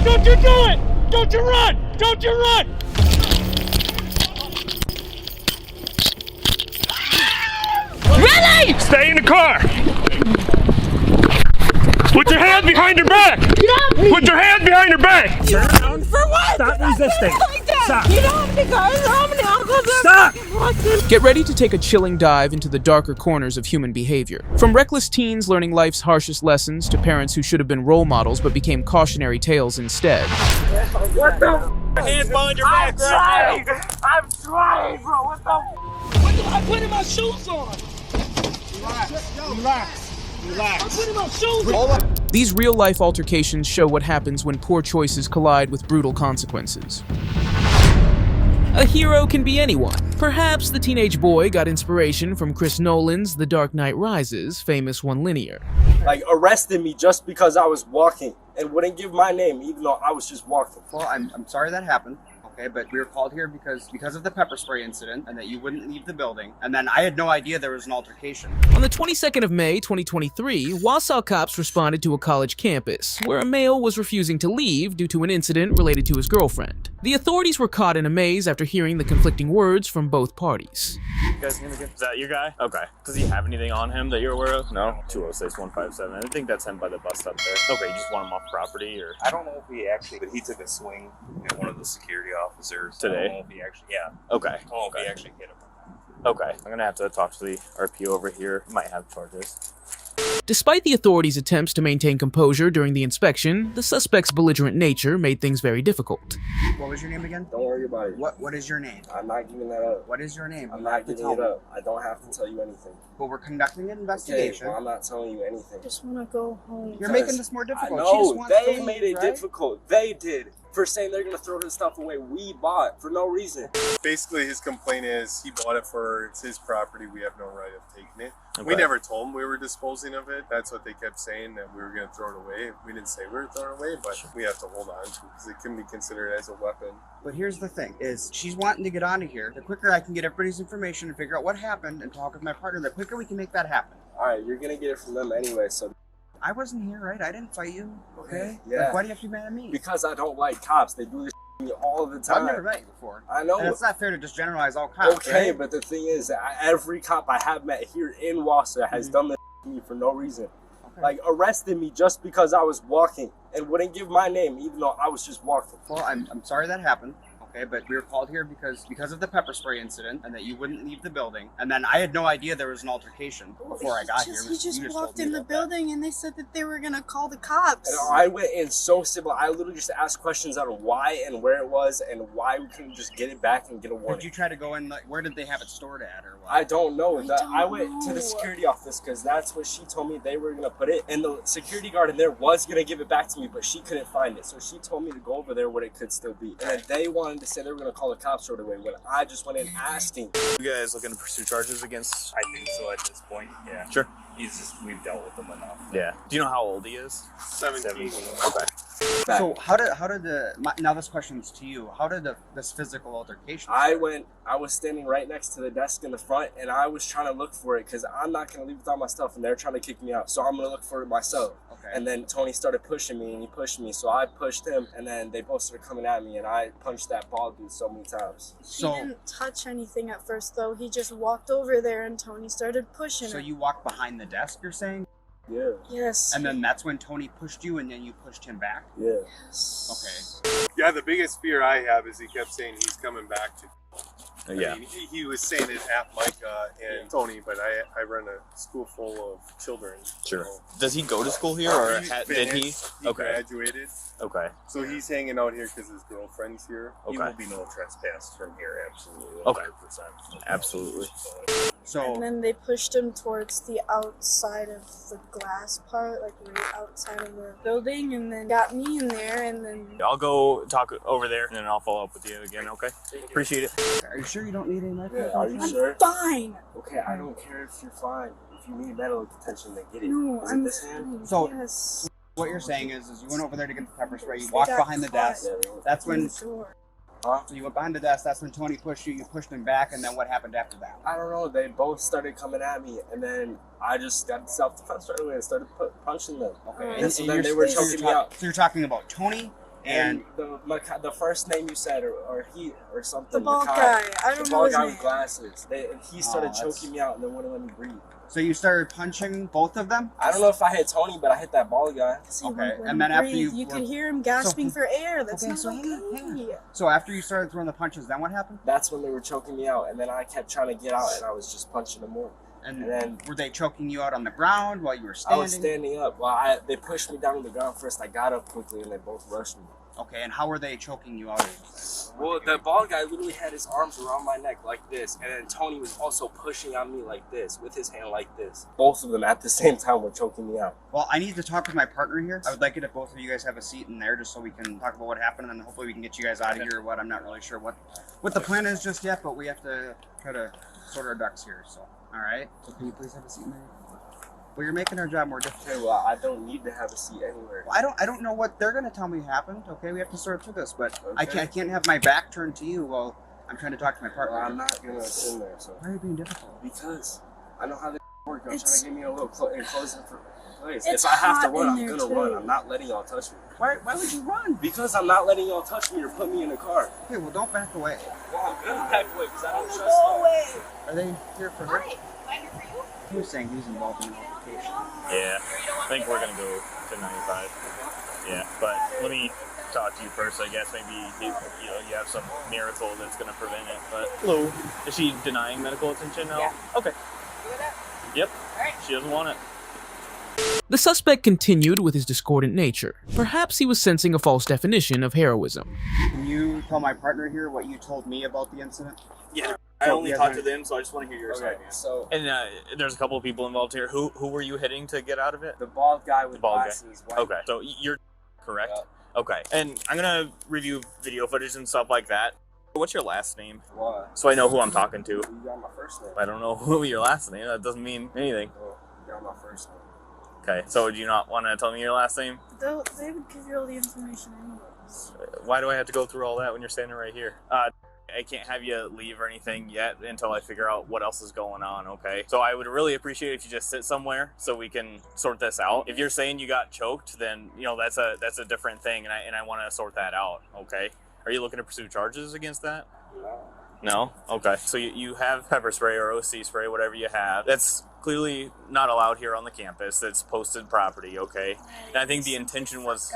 Don't you do it! Don't you run! Don't you run! Really? Stay in the car! Put your hands behind your back! Put your hands behind your back! Turn around. For what? Stop resisting! Stop! You don't have to go. How many uncles? Stop! Get ready to take a chilling dive into the darker corners of human behavior. From reckless teens learning life's harshest lessons to parents who should have been role models but became cautionary tales instead. What the? Hands behind your back! I'm trying, bro! What the? I'm putting my shoes on. Relax. I'm putting my shoes on. These real-life altercations show what happens when poor choices collide with brutal consequences. A hero can be anyone. Perhaps the teenage boy got inspiration from Chris Nolan's The Dark Knight Rises' famous one-linear. Like, arrested me just because I was walking and wouldn't give my name even though I was just walking. Well, I'm sorry that happened. Okay, but we were called here because of the pepper spray incident and that you wouldn't leave the building. And then I had no idea there was an altercation. On the 22nd of May, 2023, Wausau cops responded to a college campus, where a male was refusing to leave due to an incident related to his girlfriend. The authorities were caught in a maze after hearing the conflicting words from both parties. You guys gonna get, is that your guy? Okay. Does he have anything on him that you're aware of? No? 206-157. I think that's him by the bus stop there. Okay, you just want him off property or? I don't know if he actually, but he took a swing at one of the security officers. Today? I don't know if he actually, yeah. Okay. I don't know if he actually hit him. Okay. I'm gonna have to talk to the RPO over here. Might have charges. Despite the authorities' attempts to maintain composure during the inspection, the suspect's belligerent nature made things very difficult. What was your name again? Don't worry about it. What is your name? I'm not giving that up. What is your name? I'm You not have to giving tell it me. up. I don't have to tell you anything. But we're conducting an Okay, investigation. well, I'm not telling you anything. I just want to go home. You're making this more I difficult. know, She just wants to they leave, made it right? difficult. They did. For saying they're going to throw his stuff away we bought for no reason. Basically, his complaint is he bought it for it's his property. We have no right of taking it. Okay. We never told him we were disposing of it. That's what they kept saying, that we were going to throw it away. We didn't say we were throwing it away, but we have to hold on to it because it can be considered as a weapon. But here's the thing, is she's wanting to get out of here. The quicker I can get everybody's information and figure out what happened and talk with my partner, the quicker we can make that happen. All right, you're going to get it from them anyway, so... I wasn't here, right? I didn't fight you, okay? Yeah. Like, why do you have to be mad at me? Because I don't like cops. They do this to me all the time. I've never met you before. I know. And it's not fair to just generalize all cops, Okay, right? but the thing is, every cop I have met here in Wausau has done this to me for no reason. Okay. Like, arrested me just because I was walking and wouldn't give my name even though I was just walking. Well, I'm sorry that happened. Okay, but we were called here because of the pepper spray incident and that you wouldn't leave the building. And then I had no idea there was an altercation before I got here. He just You walked told me in the about that. building and they said that they were going to call the cops. And I went in so simple. I literally just asked questions on why and where it was and why we couldn't just get it back and get a warning. Did you try to go in, like, where did they have it stored at or what? I don't know. I don't went to know. the security office because that's what she told me they were going to put it. And the security guard in there was going to give it back to me, but she couldn't find it. So she told me to go over there where it could still be. And then they wanted to say they were going to call the cops right away when I just went in asking. You guys looking to pursue charges against? I think so at this point, yeah. Sure. We've dealt with him enough. Yeah. Do you know how old he is? 17. Okay. So how did now this question's to you, how did this physical altercation I start? was standing right next to the desk in the front and I was trying to look for it because I'm not going to leave without my stuff and they're trying to kick me out. So I'm going to look for it myself. Okay. And then Tony started pushing me and he pushed me. So I pushed him and then they both started coming at me and I punched that bald dude so many times. He So- didn't touch anything at first, though. He just walked over there and Tony started pushing So him. you walked behind the desk, you're saying? Yeah. Yes. And then that's when Tony pushed you and then you pushed him back? Yeah. Yes. Okay. Yeah, the biggest fear I have is he kept saying he's coming back to. Yeah. I mean, he was saying it at Micah and Tony, but I run a school full of children. Sure. so- Does he go to school here or He did he? finished, He Okay. graduated. Okay. So he's hanging out here because his girlfriend's here. He Okay. will be no trespass from here, absolutely. Okay. 100%. Absolutely. So And then they pushed him towards the outside of the glass part, like right outside of the building, and then got me in there, and then I'll go talk over there and then I'll follow up with you again, okay? Appreciate it. are you sure you don't need any medical Yeah, are you attention? sure? fine. Okay, I don't care if you're fine. If you need medical attention, then get it. No, Is it I'm this hand? fine. So- Yes. What you're saying is you went over there to get the pepper spray, you They walked got behind the caught desk. That's when Sure. Huh? so you went behind the desk, that's when Tony pushed you pushed him back, and then what happened after that? I don't know. They both started coming at me, and then I just got self-defense right away and started punching them. Okay. And so then they were choking me out. So you're talking about Tony And the first name you said, or he, or something. The bald guy. I don't know his The bald guy name. with glasses. And he started choking me out and then wouldn't let me breathe. So you started punching both of them? I don't know if I hit Tony, but I hit that bald guy. Okay, and then after you could hear him gasping for air. That's not okay. So after you started throwing the punches, then what happened? That's when they were choking me out, and then I kept trying to get out, and I was just punching them more. And then were they choking you out on the ground while you were standing? I was standing up. Well, they pushed me down on the ground first. I got up quickly, and they both rushed me. Okay, and how were they choking you out? Well, the bald guy literally had his arms around my neck like this, and then Tony was also pushing on me like this, with his hand like this. Both of them at the same time were choking me out. Well, I need to talk with my partner here. I would like it if both of you guys have a seat in there just so we can talk about what happened, and then hopefully we can get you guys out of here or what. I'm not really sure what the plan is just yet, but we have to try to sort our ducks here, so. All right, so can you please have a seat in there? Well, you're making our job more difficult. Okay, well, I don't need to have a seat anywhere. Well, I don't know what they're going to tell me happened, okay? We have to sort through this, but okay. I can't have my back turned to you while I'm trying to talk to my partner. Well, I'm not going to sit in there, so. Why are you being difficult? Because I know how this works. I'm trying to get me a little enclosed place. If I have to run, I'm going to run. I'm not letting y'all touch me. Why would you run? Because I'm not letting y'all touch me or put me in a car. Okay, well, don't back away. Well, I'm going to back away because I don't trust you. Are they here for her? He was saying he's involved in an altercation. Yeah, I think we're gonna go to 95. Yeah, but let me talk to you first. I guess maybe you have some miracle that's gonna prevent it. But hello, is she denying medical attention now? Yeah. Okay. Yep. All right. She doesn't want it. The suspect continued with his discordant nature. Perhaps he was sensing a false definition of heroism. Can you tell my partner here what you told me about the incident? Yeah. I only talked to them, so I just want to hear your side. So, and there's a couple of people involved here. Who were you hitting to get out of it? The bald guy with glasses. Guy. Okay, so you're correct? Yeah. Okay, and I'm going to review video footage and stuff like that. What's your last name? What? So I know who I'm talking to. You got my first name. I don't know who your last name. That doesn't mean anything. Oh, you got my first name. Okay, so do you not want to tell me your last name? They would give you all the information anyways. Why do I have to go through all that when you're standing right here? I can't have you leave or anything yet until I figure out what else is going on, okay? So I would really appreciate if you just sit somewhere so we can sort this out. If you're saying you got choked, then, that's a different thing, and I want to sort that out, okay? Are you looking to pursue charges against that? No? Okay. So you have pepper spray or OC spray, whatever you have. That's clearly not allowed here on the campus. That's posted property, okay? And I think the intention was...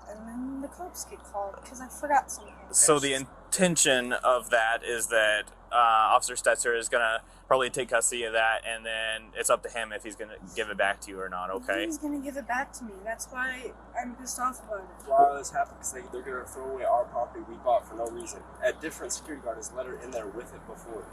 And then the cops get called because I forgot something. So the intention of that is that Officer Stetzer is going to probably take custody of that, and then it's up to him if he's going to give it back to you or not, okay? He's going to give it back to me. That's why I'm pissed off about it. Why all this happened? Because they're going to throw away our property we bought for no reason. A different security guard has let her in there with it before.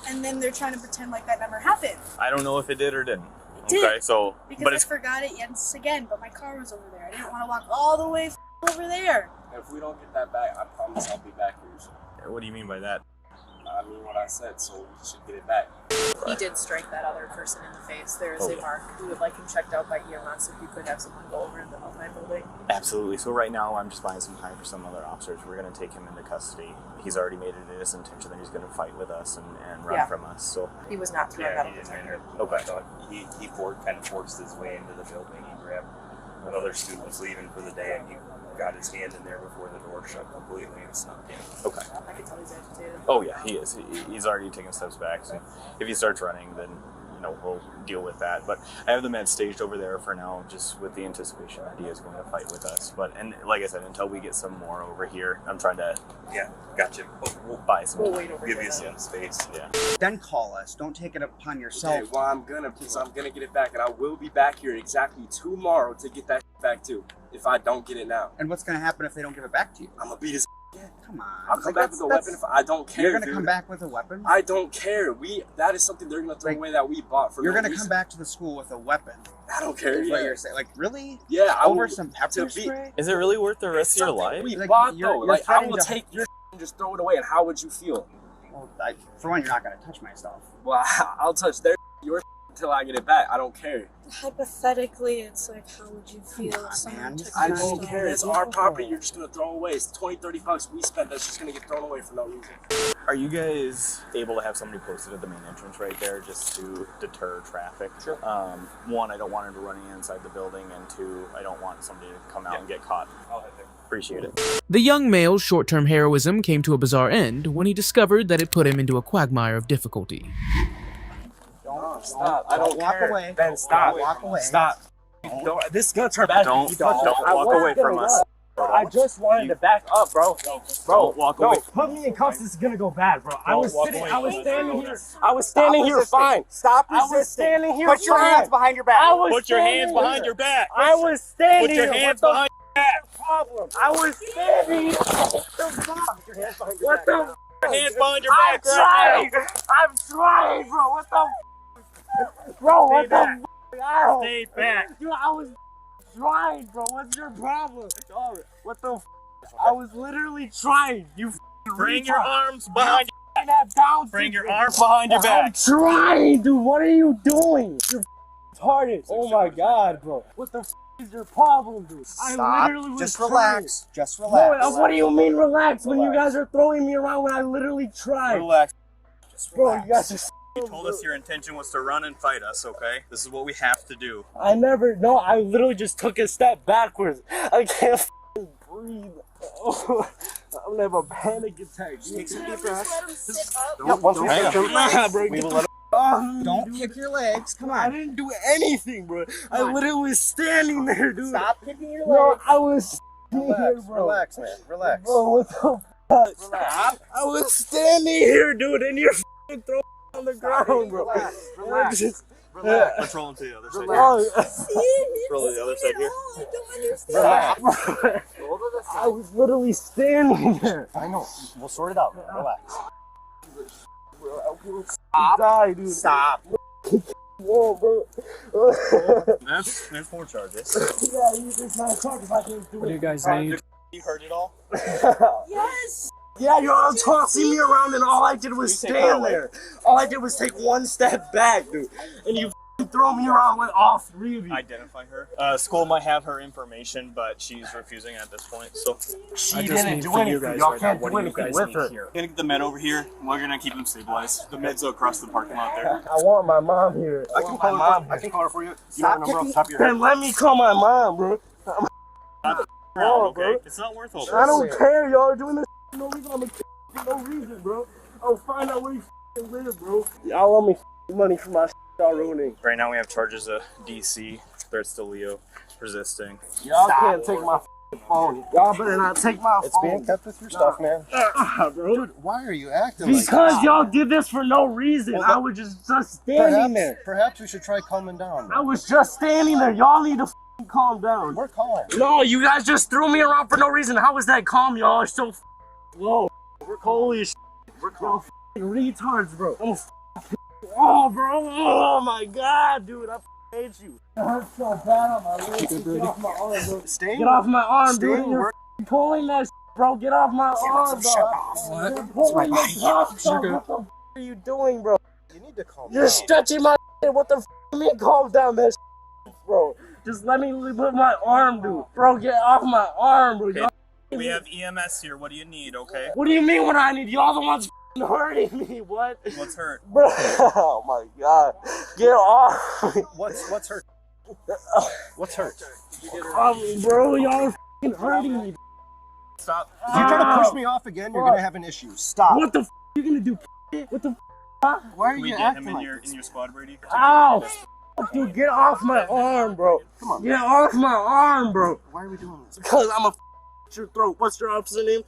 And then they're trying to pretend like that never happened. I don't know if it did or didn't. It did. Okay, so... Because I forgot it once again, but my car was over there. I didn't want to walk all the way over there. And if we don't get that back, I promise I'll be back here soon. What do you mean by that? I mean what I said, so we should get it back. He did strike that other person in the face. There is a mark. We would like him checked out by EMS if you could have someone go over in the outline building. Absolutely. So right now I'm just buying some time for some other officers. We're going to take him into custody. He's already made it his intention that he's going to fight with us and run from us. So he was not through a metal detector. Okay. I thought he kind of forced his way into the building. He grabbed another student was leaving for the day, and he got his hand in there before the door shut completely and snuck in. Okay. I can tell he's agitated. Oh yeah, he is. He's already taken steps back. So if he starts running, then we'll deal with that. But I have the med staged over there for now, just with the anticipation that he is going to fight with us. And like I said, until we get some more over here, I'm trying to. Yeah, gotcha. We'll buy some. We'll wait over Give here you some space. Yeah. Then call us. Don't take it upon yourself. Okay, well, I'm gonna get it back, and I will be back here exactly tomorrow to get that back too. If I don't get it now. And what's going to happen if they don't give it back to you? I'm gonna beat his. Come on. I'll come back with a weapon if I don't care. You're going to come back with a weapon? I don't care. That is something they're going to throw away that we bought for. You're going to come back to the school with a weapon. I don't care. What you're saying? Like, really? Yeah. Over some pepper spray? Is it really worth the rest of your life? We bought though. Like, I will take your and just throw it away. And how would you feel? Well, for one, you're not going to touch my stuff. Well, I'll touch your until I get it back. I don't care. Hypothetically, it's like, how would you feel if someone took I your don't stuff? care. It's our property. You're just going to throw away. It's $20-$30 we spent that's just going to get thrown away for no reason. Are you guys able to have somebody posted at the main entrance right there just to deter traffic? Sure. One, I don't want him to run inside the building, and two, I don't want somebody to come out and get caught. I'll head there. Appreciate it. The young male's short-term heroism came to a bizarre end when he discovered that it put him into a quagmire of difficulty. Stop. I don't walk care. away. Ben, stop. Walk away. Stop. This is gonna turn bad. Don't walk away from us. I just wanted to back up, bro. Bro, walk away. Put me in cuffs. This is gonna go bad, bro. I was walk sitting. away. I was standing here. I was standing here fine. Stop I was standing here. Put your fine. hands behind your back. I was Put your hands standing behind here. your back. I was standing Put your here. hands What the behind your back. problem? I was standing here. What the? Your hands behind your I'm back. Right trying. I'm trying, bro. What the? Bro, what the? now. Stay back. Dude, I was trying, bro. What's your problem? What the? I was literally trying. You Bring your arms behind your back. Bring your arms behind your I'm back. trying, dude. What are you doing? You're retarded. Oh my god, bro. What the is your problem, dude? I literally was Just trying. relax. Just No, relax. what do you mean relax when you guys are throwing me around when I literally tried? Relax. Bro, you guys are. You told us your intention was to run and fight us, okay? This is what we have to do. I never. No, I literally just took a step backwards. I can't breathe. Oh, I'm gonna have a panic attack. Take some deep breaths. Once we hang take on. we will let him. Don't kick your legs. Come I on. didn't do anything, bro. I literally was standing there, dude. Stop kicking your No, legs. I was standing here, Relax, bro. relax, man. Relax. Bro, what the fuck? Stop. I was standing here, dude, and you're f***ing throwing me on the ground, bro. Relax. Relax. Just- Relax. Let's roll into the other side. Relax. Roll to the other side here. I don't understand. Relax. I was literally standing there. I know. We'll sort it out. Relax. Die, dude. Stop. Whoa, bro. There's 4 charges. Yeah, you just not talk if I can't do it. What do you guys need? You heard it all? Yes. Yeah, you're all tossing me around, and all I did was stand there. All I did was take one step back, dude. And you f***ing throw me around with all 3 of you. Identify her. School might have her information, but she's refusing at this point, so. She didn't do anything. Y'all can't do anything with her. We're gonna get the med over here, and we're gonna keep them stabilized. The med's across the parking lot there. I want my mom here. I can call her. I can call her for you. Stop kicking. Then let me call my mom, bro. Okay? It's not worth all this. I don't care, y'all are doing this for no reason. I'm a for no reason, bro. I'll find out where you live, bro. Y'all owe me money for my y'all ruining. Right now we have charges of DC, threats to Leo, resisting. Y'all can't take my phone. Y'all better not take my It's phone. being kept with your stuff, man. Bro. Dude, why are you acting like Because that? y'all did this for no reason. I was just standing there. Perhaps we should try calming down. I was just standing there. Y'all need to calm down. We're calm. No, you guys just threw me around for no reason. How was that calm? Y'all are so low. Holy shit. We're calm. Retards, bro. Oh, bro. Oh, my God, dude. I hate you. It hurts so bad on my leg. Get off my arm, bro. Get off my arm, dude. You're pulling that shit, bro. Get off my arm, bro. You're pulling the top stuff. What the are you doing, bro? You need to calm You're down. stretching my shit. What the you mean calm down that shit, bro? Just let me put my arm, dude. Bro, get off my arm, bro. Okay. We have EMS here. What do you need, okay? What do you mean what I need? Y'all the ones hurting me. What? What's hurt? Bro, oh my God. Get off. What's hurt? What's hurt? Bro, y'all are hurting me. Stop. If you try to push me off again, you're gonna have an issue. Stop. What the you gonna do? What the Why are Can we you get him acting in like your this? squad, Brady? Ow! Dude, get off my arm, bro. Come on. Get off my arm, bro. Why are we doing this? Because I'm a your throat. What's your officer name?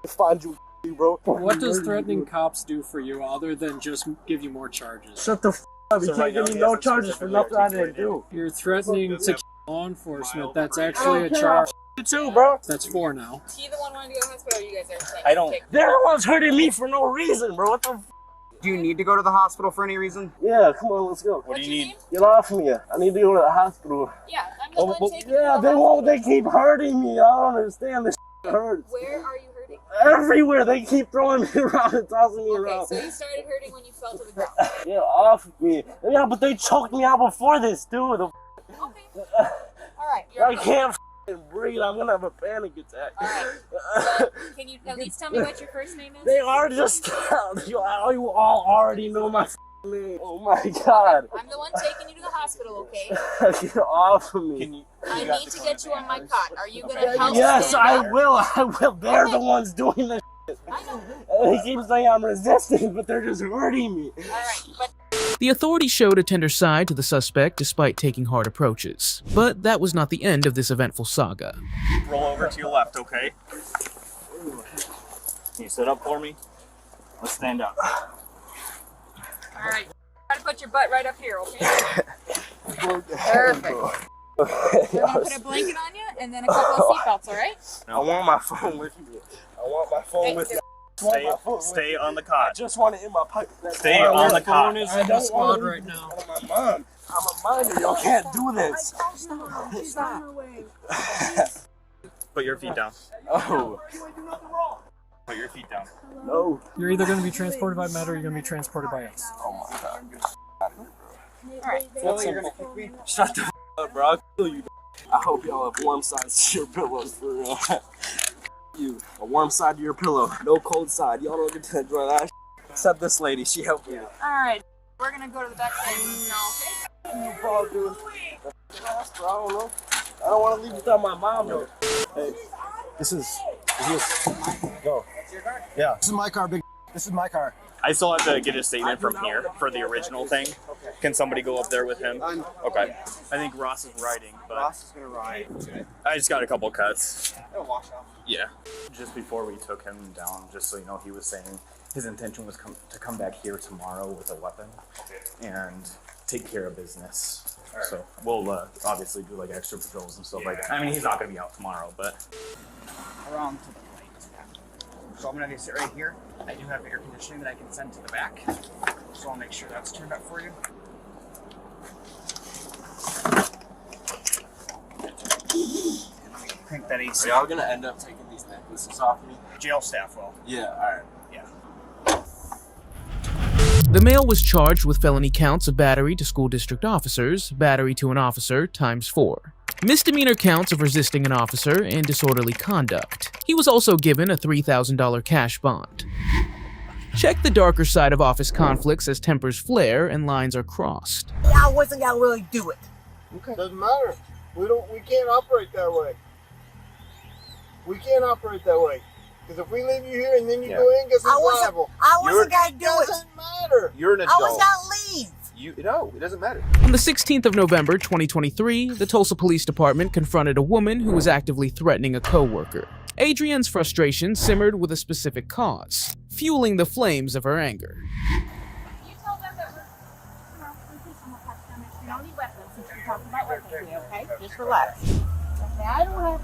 Find you, bro. What does threatening cops do for you other than just give you more charges? Shut the up. You can't give me no charges for nothing I didn't do. You're threatening to kill law enforcement. That's actually a charge. You too, bro. That's 4 now. Is he the one wanting to go to the hospital, or you guys are? I don't. They're the ones hurting me for no reason, bro. What the? Do you need to go to the hospital for any reason? Yeah, come on, let's go. What do you need? Get off me. I need to go to the hospital. Yeah, I'm the one taking you Yeah, to the they won't. hospital. They keep hurting me. I don't understand. This hurts. Where are you hurting? Everywhere. They keep throwing me around and tossing me Okay, around. so you started hurting when you fell to the ground. Get off me. Yeah, but they choked me out before this, dude. Okay. All right. You're I okay. can't f***ing breathe. I'm gonna have a panic attack. All right. So, can you at least tell me what your first name is? They are just. You all already know my me. Oh my God. I'm the one taking you to the hospital, okay? Get off of me. I need to get you on my cot. Are you gonna help? Yes, stand I up? will. They're the ones doing this shit. I know. They keep saying I'm resisting, but they're just hurting me. All right, but The authorities showed a tender side to the suspect despite taking hard approaches. But that was not the end of this eventful saga. Roll over to your left, okay? Can you sit up for me? Let's stand up. all right. Try to put your butt right up here, okay? Perfect. We're gonna put a blanket on you and then a couple of seatbelts, all right? I want my phone with me. I want my phone with me. Stay on the cot. I just want it in my pocket. Stay on the cot. Phone is in the squad right now. My mom. I'm a minor. Y'all can't do this. She's on her way. Put your feet down. Oh. Put your feet down. No. You're either going to be transported by Med or you're going to be transported by us. Oh my God. All right. You're gonna kick me? Shut the up, bro. I'll kill you. I hope y'all have warm sides to your pillows for real. You. A warm side to your pillow. No cold side. Y'all don't get to enjoy that. Except this lady. She helped me. All right. We're gonna go to the back side now, okay? You bro, dude. I don't know. I don't want to leave without my mom though. Hey, this is go. Yeah, this is my car, big. This is my car. I still have to get a statement from here for the original thing. Can somebody go up there with him? Okay. I think Ross is riding, but Ross is gonna ride. I just got a couple cuts. It'll wash off. Yeah. Just before we took him down, just so you know, he was saying his intention was to come back here tomorrow with a weapon and take care of business. Right. So we'll obviously do like extra patrols and stuff like that. I mean, he's not going to be out tomorrow, but... Around to the right. So I'm going to sit right here. I do have air conditioning that I can send to the back. So I'll make sure that's turned up for you. Crank that AC. Are y'all gonna end up taking these necklaces off me? Jail staff will. Yeah, alright. Yeah. The male was charged with felony counts of battery to school district officers, battery to an officer ×4, misdemeanor counts of resisting an officer, and disorderly conduct. He was also given a $3,000 cash bond. Check the darker side of office conflicts as tempers flare and lines are crossed. I wasn't gonna really do it. Okay. Doesn't matter. We can't operate that way. We can't operate that way. Because if we leave you here and then you go in, guess who's liable? I wasn't gonna do it. Doesn't matter. You're an adult. I was gonna leave. No, it doesn't matter. On the 16th of November 2023, the Tulsa Police Department confronted a woman who was actively threatening a co-worker. Adrienne's frustration simmered with a specific cause, fueling the flames of her anger. You tell them that we're teaching the customers we don't need weapons since we're talking about weapons here, okay? Just relax. Okay, I don't have...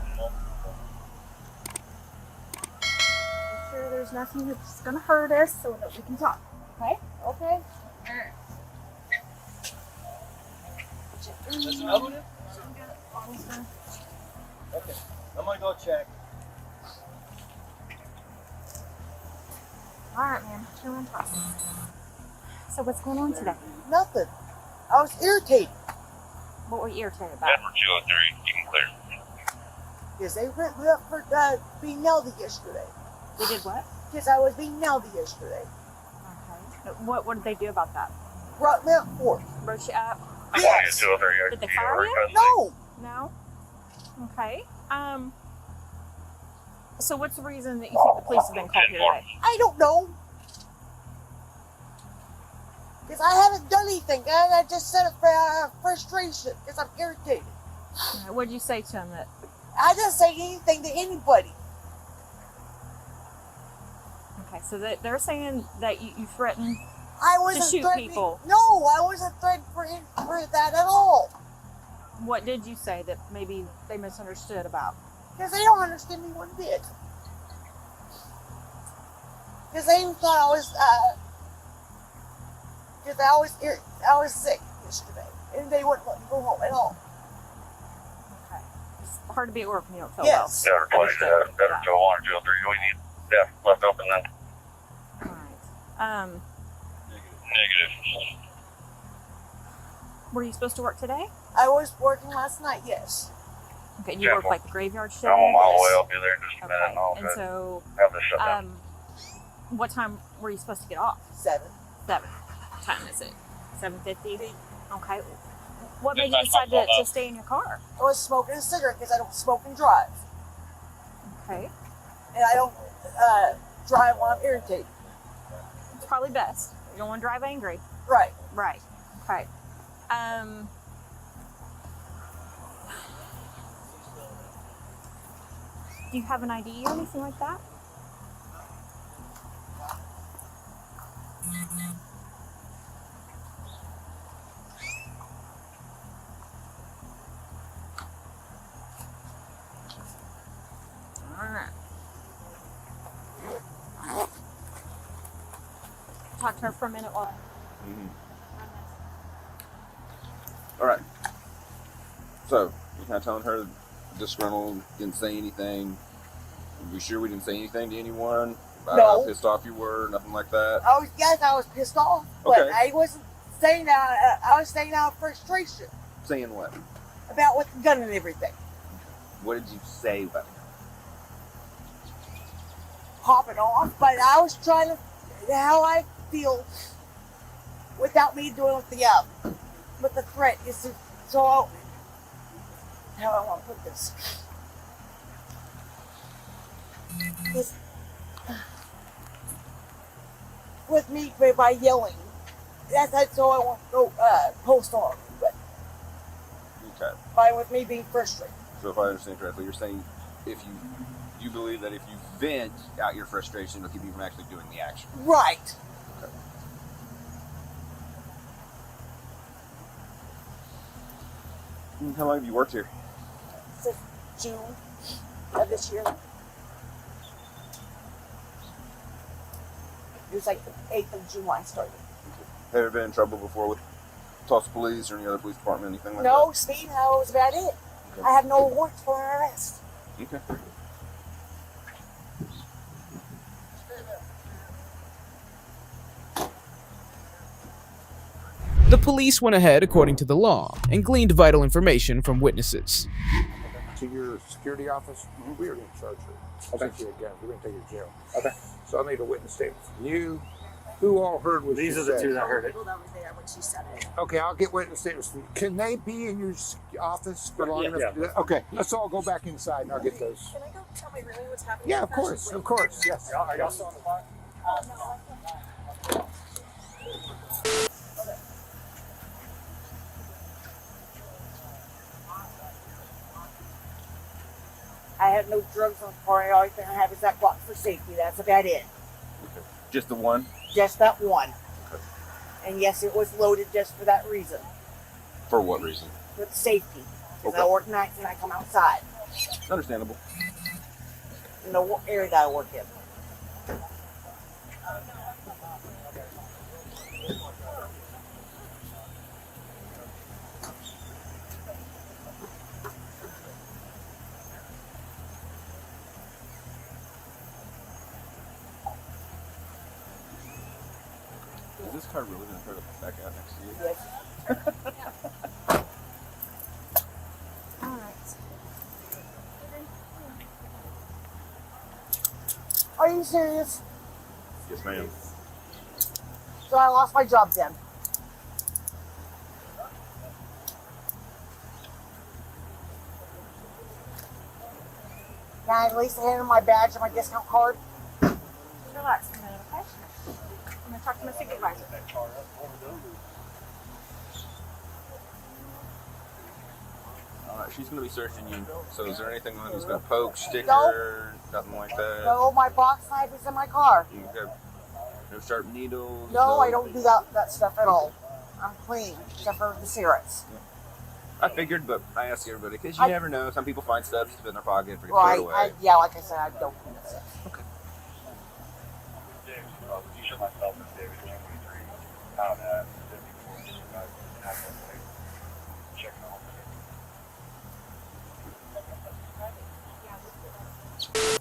Make sure there's nothing that's gonna hurt us so that we can talk, okay? Okay? Alright. That's another one? Okay, I'm gonna go check. Alright, man. Chill and talk. So what's going on today? Nothing. I was irritated. What were you irritated about? Denver 203, you can clear. Because they went me up for being nailed yesterday. They did what? Because I was being nailed yesterday. Okay. What did they do about that? Brought me up for it. Wrote you up? Yes. Did they fire you? No. No? Okay. So what's the reason that you think the police have been called here today? I don't know. Because I haven't done anything. I just said it for frustration because I'm irritated. What did you say to them that... I didn't say anything to anybody. Okay, so they're saying that you threatened to shoot people. No, I wasn't threatened for that at all. What did you say that maybe they misunderstood about? Because they don't understand me one bit. Because they even thought I was, because I was sick yesterday, and they wouldn't let me go home at all. Okay. It's hard to be at work when you don't feel yes. Denver 20, Denver 201 or 203, we need staff left open then. well. Alright. Negative. Were you supposed to work today? I was working last night, yes. Okay, you work like the graveyard shift? I'm on my way, I'll be there in just a minute. Okay. And And so, have this shut down. what time were you supposed to get off? 7. 7. time is it? 7:50? Okay. What made you decide to stay in your car? I was smoking a cigarette because I don't smoke and drive. Okay. And I don't drive when I'm irritated. It's probably best. You don't want to drive angry. Right. Right. Okay. Do you have an ID or anything like that? Alright. Talk to her for a minute while All right. So, you're kind of telling her disgruntled, didn't say anything. Are we sure we didn't say anything to anyone about how pissed off you were, nothing like that? Yes, I was pissed off, but I wasn't saying that. I was saying out of frustration. Saying what? About with the gun and everything. What did you say about it? Popping off, but I was trying to how I feel without me doing with the threat is to, so how I want to put this. With me by yelling. That's all I want to go post on. But with me being frustrated. So if I understand correctly, you're saying if you believe that if you vent out your frustration, it'll keep you from actually doing the action. Right. Okay. How long have you worked here? Since June of this year. It was like the 8th of June when I started. Have you ever been in trouble before with Tulsa Police or any other police department, anything like that? No, speeding, that was about it. Okay. I have no warrants for an arrest. Okay. The police went ahead according to the law and gleaned vital information from witnesses. To your security office, we are going to charge her. Okay. You again. We're going to take you to jail. Okay. So I need a witness statement from you. Who all heard what These she are the said? two that heard it. People that was there when she said it. Okay, I'll get witness statements from you. Can they be in your office for long enough to do that? Okay, let's all go back inside and I'll get those. Can I go tell my really what's happening? Yeah, of course, yes. Are y'all still on the clock? No. I have no drugs on the car. The only thing I have is that block for safety. That's about it. Okay. Just the one? Just that one. Okay. And yes, it was loaded just for that reason. For what reason? For the safety. Because Okay. I work nights and I come outside. Understandable. In the area that I work in. Is this car really going to try to back out next to you? Yes. Alright. Are you serious? Yes, ma'am. So I lost my job then. Can I at least hand in my badge and my discount card? Relax a minute, okay? I'm going to talk to my supervisor. She's going to be searching you. So is there anything on who's going to poke, sticker, nothing like that? No, my box knife is in my car. You have no sharp needles? No, I don't do that stuff at all. I'm clean, except for the cigarettes. I figured, but I ask everybody because you never know. Some people find stuff in their pocket, forget to Right, throw it away. yeah, like I said, I don't do that stuff. Okay.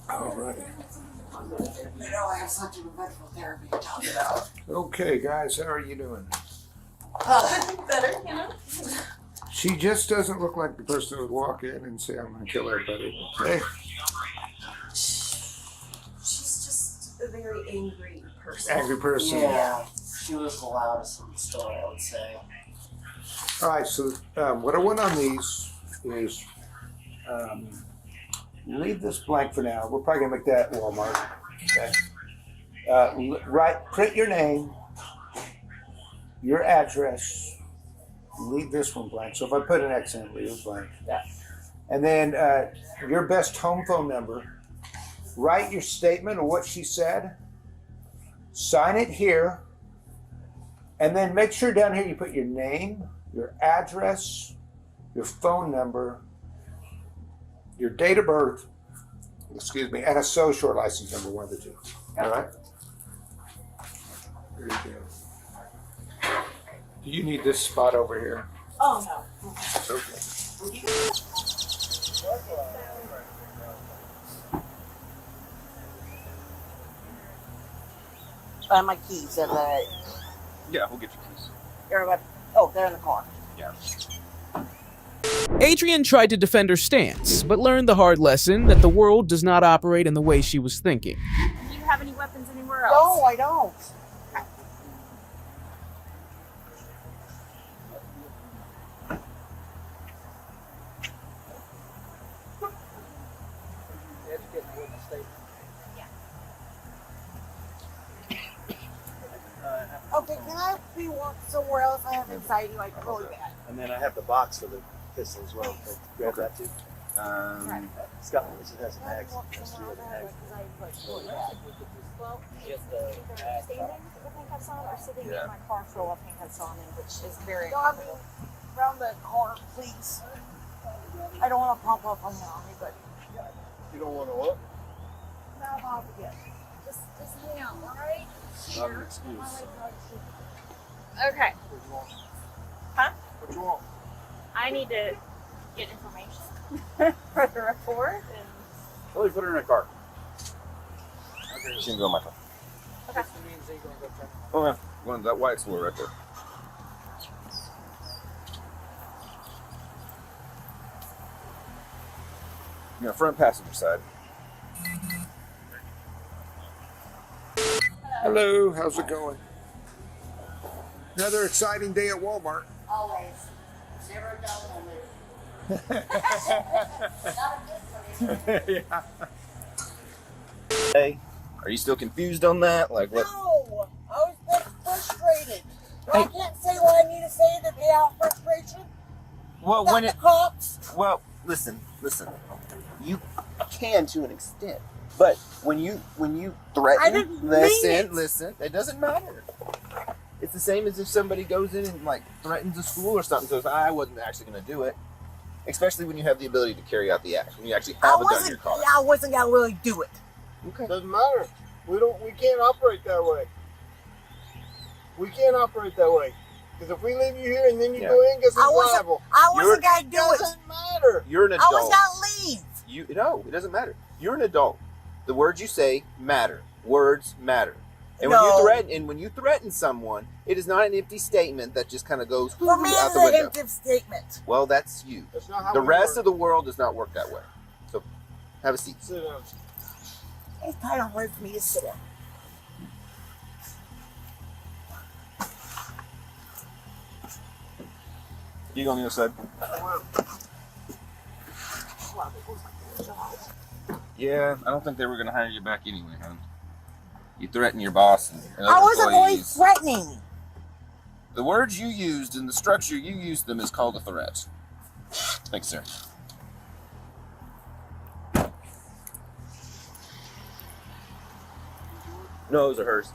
All right. You know, I have such a medical therapy to talk about. Okay, guys, how are you doing? Better, you know? She just doesn't look like the person who would walk in and say, I'm going to kill everybody. Hey. She's just a very angry person. Angry person. Yeah. She was the loudest in the store, I would say. All right, so what I want on these is leave this blank for now. We're probably gonna make that at Walmart. Okay. Print your name, your address. Leave this one blank. So if I put an X in, leave it blank. Yeah. And then your best home phone number. Write your statement of what she said. Sign it here. And then make sure down here you put your name, your address, your phone number, your date of birth, and a social or license number, one of the two. All right? There you go. Do you need this spot over here? Oh, no. Okay. Find my keys in the. Yeah, we'll get your keys. They're in the car. Yeah. Adrian tried to defend her stance, but learned the hard lesson that the world does not operate in the way she was thinking. Do you have any weapons anywhere else? No, I don't. Okay, can I be walked somewhere else? I have anxiety like really bad. And then I have the box for the pistol as well. So grab that too. Scott has an axe. Has three other axes. Well, standing with handcuffs on or sitting in my car full of handcuffs on, which is very uncomfortable. Around the car, please. I don't want to pump up on me, but You don't want to what? now I'll forget. Just hang out, all right? Not an excuse. Okay. Huh? What you want? I need to get information for the report. And... Well, you put her in a car. She can go in my car. Okay. Oh, yeah. One, that white Explorer right there. Yeah, front passenger side. Hello, how's it going? Another exciting day at Walmart. Always. Never a dull moment. Yeah. Hey, are you still confused on that? Like what? No, I was just frustrated. I can't say what I need to say to get out frustration. Well, Not when the it cops. well, listen. You can to an extent, but when you I threaten, didn't mean it. listen. It doesn't matter. It's the same as if somebody goes in and like threatens a school or something. Says, "I wasn't actually going to do it." Especially when you have the ability to carry out the act. When you actually have a gun in your car. I wasn't gonna really do it. Okay. Doesn't matter. We can't operate that way. We can't operate that way. Because if we leave you here and then you go in, guess who's liable? I wasn't gonna do it. Doesn't matter. You're an adult. I was gonna leave. No, it doesn't matter. You're an adult. The words you say matter. Words matter. And No. when you threaten someone, it is not an empty statement that just kind of goes For me, out it's the an window. empty statement. Well, that's you. That's not how The we rest work. of the world does not work that way. So, have a seat. Sit down. It's kind of hard for me to sit down. You go on the other side. Yeah, I don't think they were going to hire you back anyway, hon. You threatened your boss and other I wasn't really employees. threatening. The words you used and the structure you used them is called a threat. Thanks, sir. No, those are hers.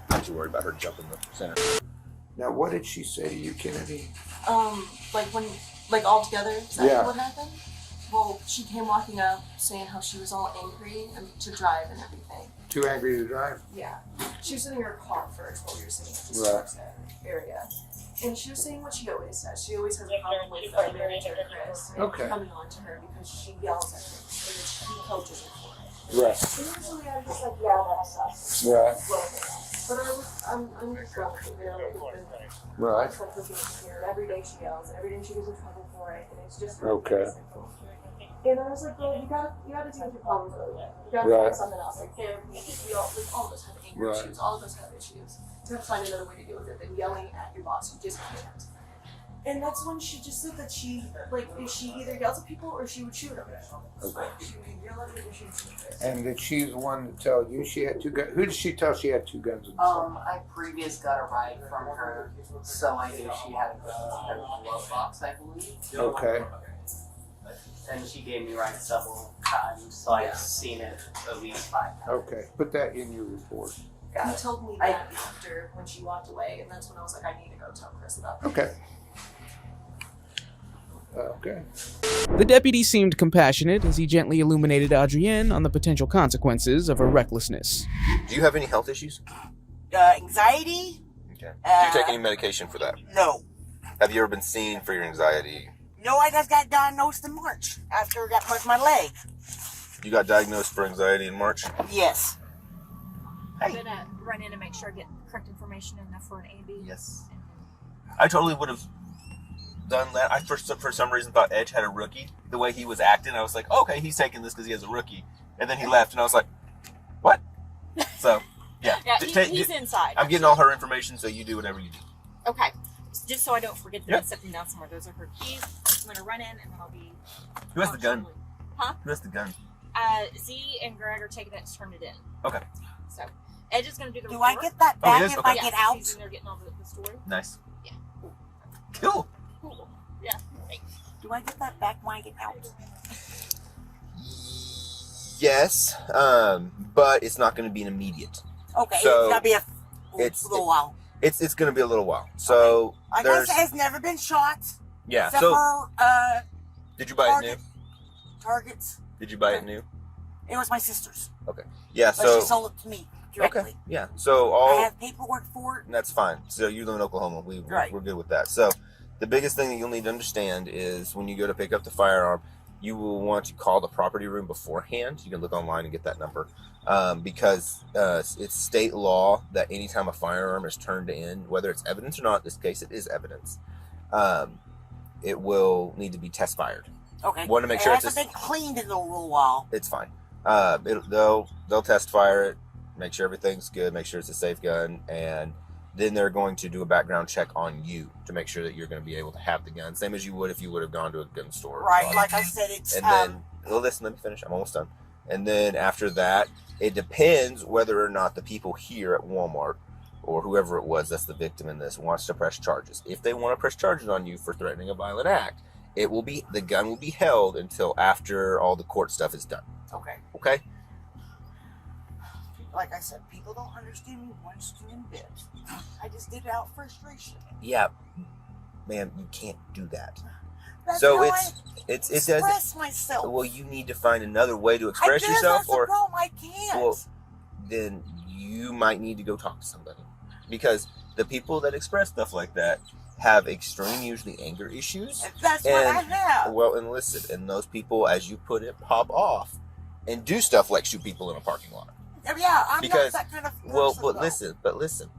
Not you worried about her jumping the center. Now, what did she say to you, Kennedy? Like all together, is that Yeah. what happened? Well, she came walking up saying how she was all angry and to drive and everything. Too angry to drive? Yeah. She was sitting in her car first while we were sitting at the Right. Starbucks area. And she was saying what she always says. She always has a problem with manager Chris and Okay. coming on to her because she yells at him and she coaches her for it. Right. And usually I'm just like, yeah, that sucks. Right. But I'm just grumpy, you know. Right. Every day she yells. Every day she gets in trouble for it, and it's just Okay. simple. And I was like, well, you gotta deal with your problems early. You gotta Right. find something else. Like, all of us have anger Right. issues. All of us have issues. You have to find another way to deal with it than yelling at your boss. You just can't. And that's when she just said that she either yells at people or she would shoot them. Okay. She would yell at them or she would shoot them. And did she the one to tell you she had 2 guns? Who did she tell she had 2 guns? I previous got a ride from her, so I knew she had a gun in her glove box, I believe. Okay. And she gave me rides several times, so I've seen it at least 5 times. Okay. Put that in your report. He told me that after when she walked away, and that's when I was like, I need to go tell Chris about it. Okay. Okay. The deputy seemed compassionate as he gently illuminated Adrienne on the potential consequences of her recklessness. Do you have any health issues? Anxiety? Okay. Do you take any medication for that? No. Have you ever been seen for your anxiety? No, I just got diagnosed in March after I got punched in my leg. You got diagnosed for anxiety in March? Yes. I'm gonna run in and make sure I get the correct information enough for an AB. Yes. I totally would have done that. I for some reason thought Edge had a rookie. The way he was acting, I was like, okay, he's taking this because he has a rookie. And then he left, and I was like, what? So, yeah. Yeah, he's inside. I'm getting all her information, so you do whatever you do. Okay. Just so I don't forget to set them down somewhere. Those are her keys. I'm gonna run in and then I'll be. Who has the gun? Huh? Who has the gun? Z and Greg are taking it to turn it in. Okay. So Edge is gonna do the. Do I get that Oh, he back is? if Okay. I get out? He's in there getting all the story. Nice. Yeah. Cool. Cool. Yeah. Thanks. Do I get that back when I get out? Yes, but it's not going to be an immediate. Okay, So, it's gonna be a little while. It's going to be a little while. So Like I there's said, it's never been shot. yeah. Except So for did you buy it new? targets. Did you buy it new? It was my sister's. Okay. Yeah. But So she sold it to me directly. okay. Yeah. So I all have paperwork for it. that's fine. So you live in Oklahoma. We're good with that. So the biggest thing that you'll need to understand is when you go to pick up the firearm, you will want to call the property room beforehand. You can look online and get that number because it's state law that anytime a firearm is turned in, whether it's evidence or not, in this case it is evidence, it will need to be test fired. Okay. Want to make It sure it's hasn't been cleaned in a little while. it's fine. They'll test fire it, make sure everything's good, make sure it's a safe gun, and then they're going to do a background check on you to make sure that you're going to be able to have the gun, same as you would if you would have gone to a gun store. Right, like I said, it's And then, well, listen, let me finish. I'm almost done. And then after that, it depends whether or not the people here at Walmart or whoever it was that's the victim in this wants to press charges. If they want to press charges on you for threatening a violent act, the gun will be held until after all the court stuff is done. Okay. Okay? Like I said, people don't understand me one string bit. I just did it out of frustration. Yeah, ma'am, you can't do that. That's So how it express doesn't. myself. Well, you need to find another way to express I guess yourself, that's the problem. I can't. well, then you might need to go talk to somebody, because the people that express stuff like that have extreme, usually anger issues. That's what I have. Well, and listen, and those people, as you put it, pop off and do stuff like shoot people in a parking lot. Yeah, I'm Because, not that kind of person. Well, but though. listen,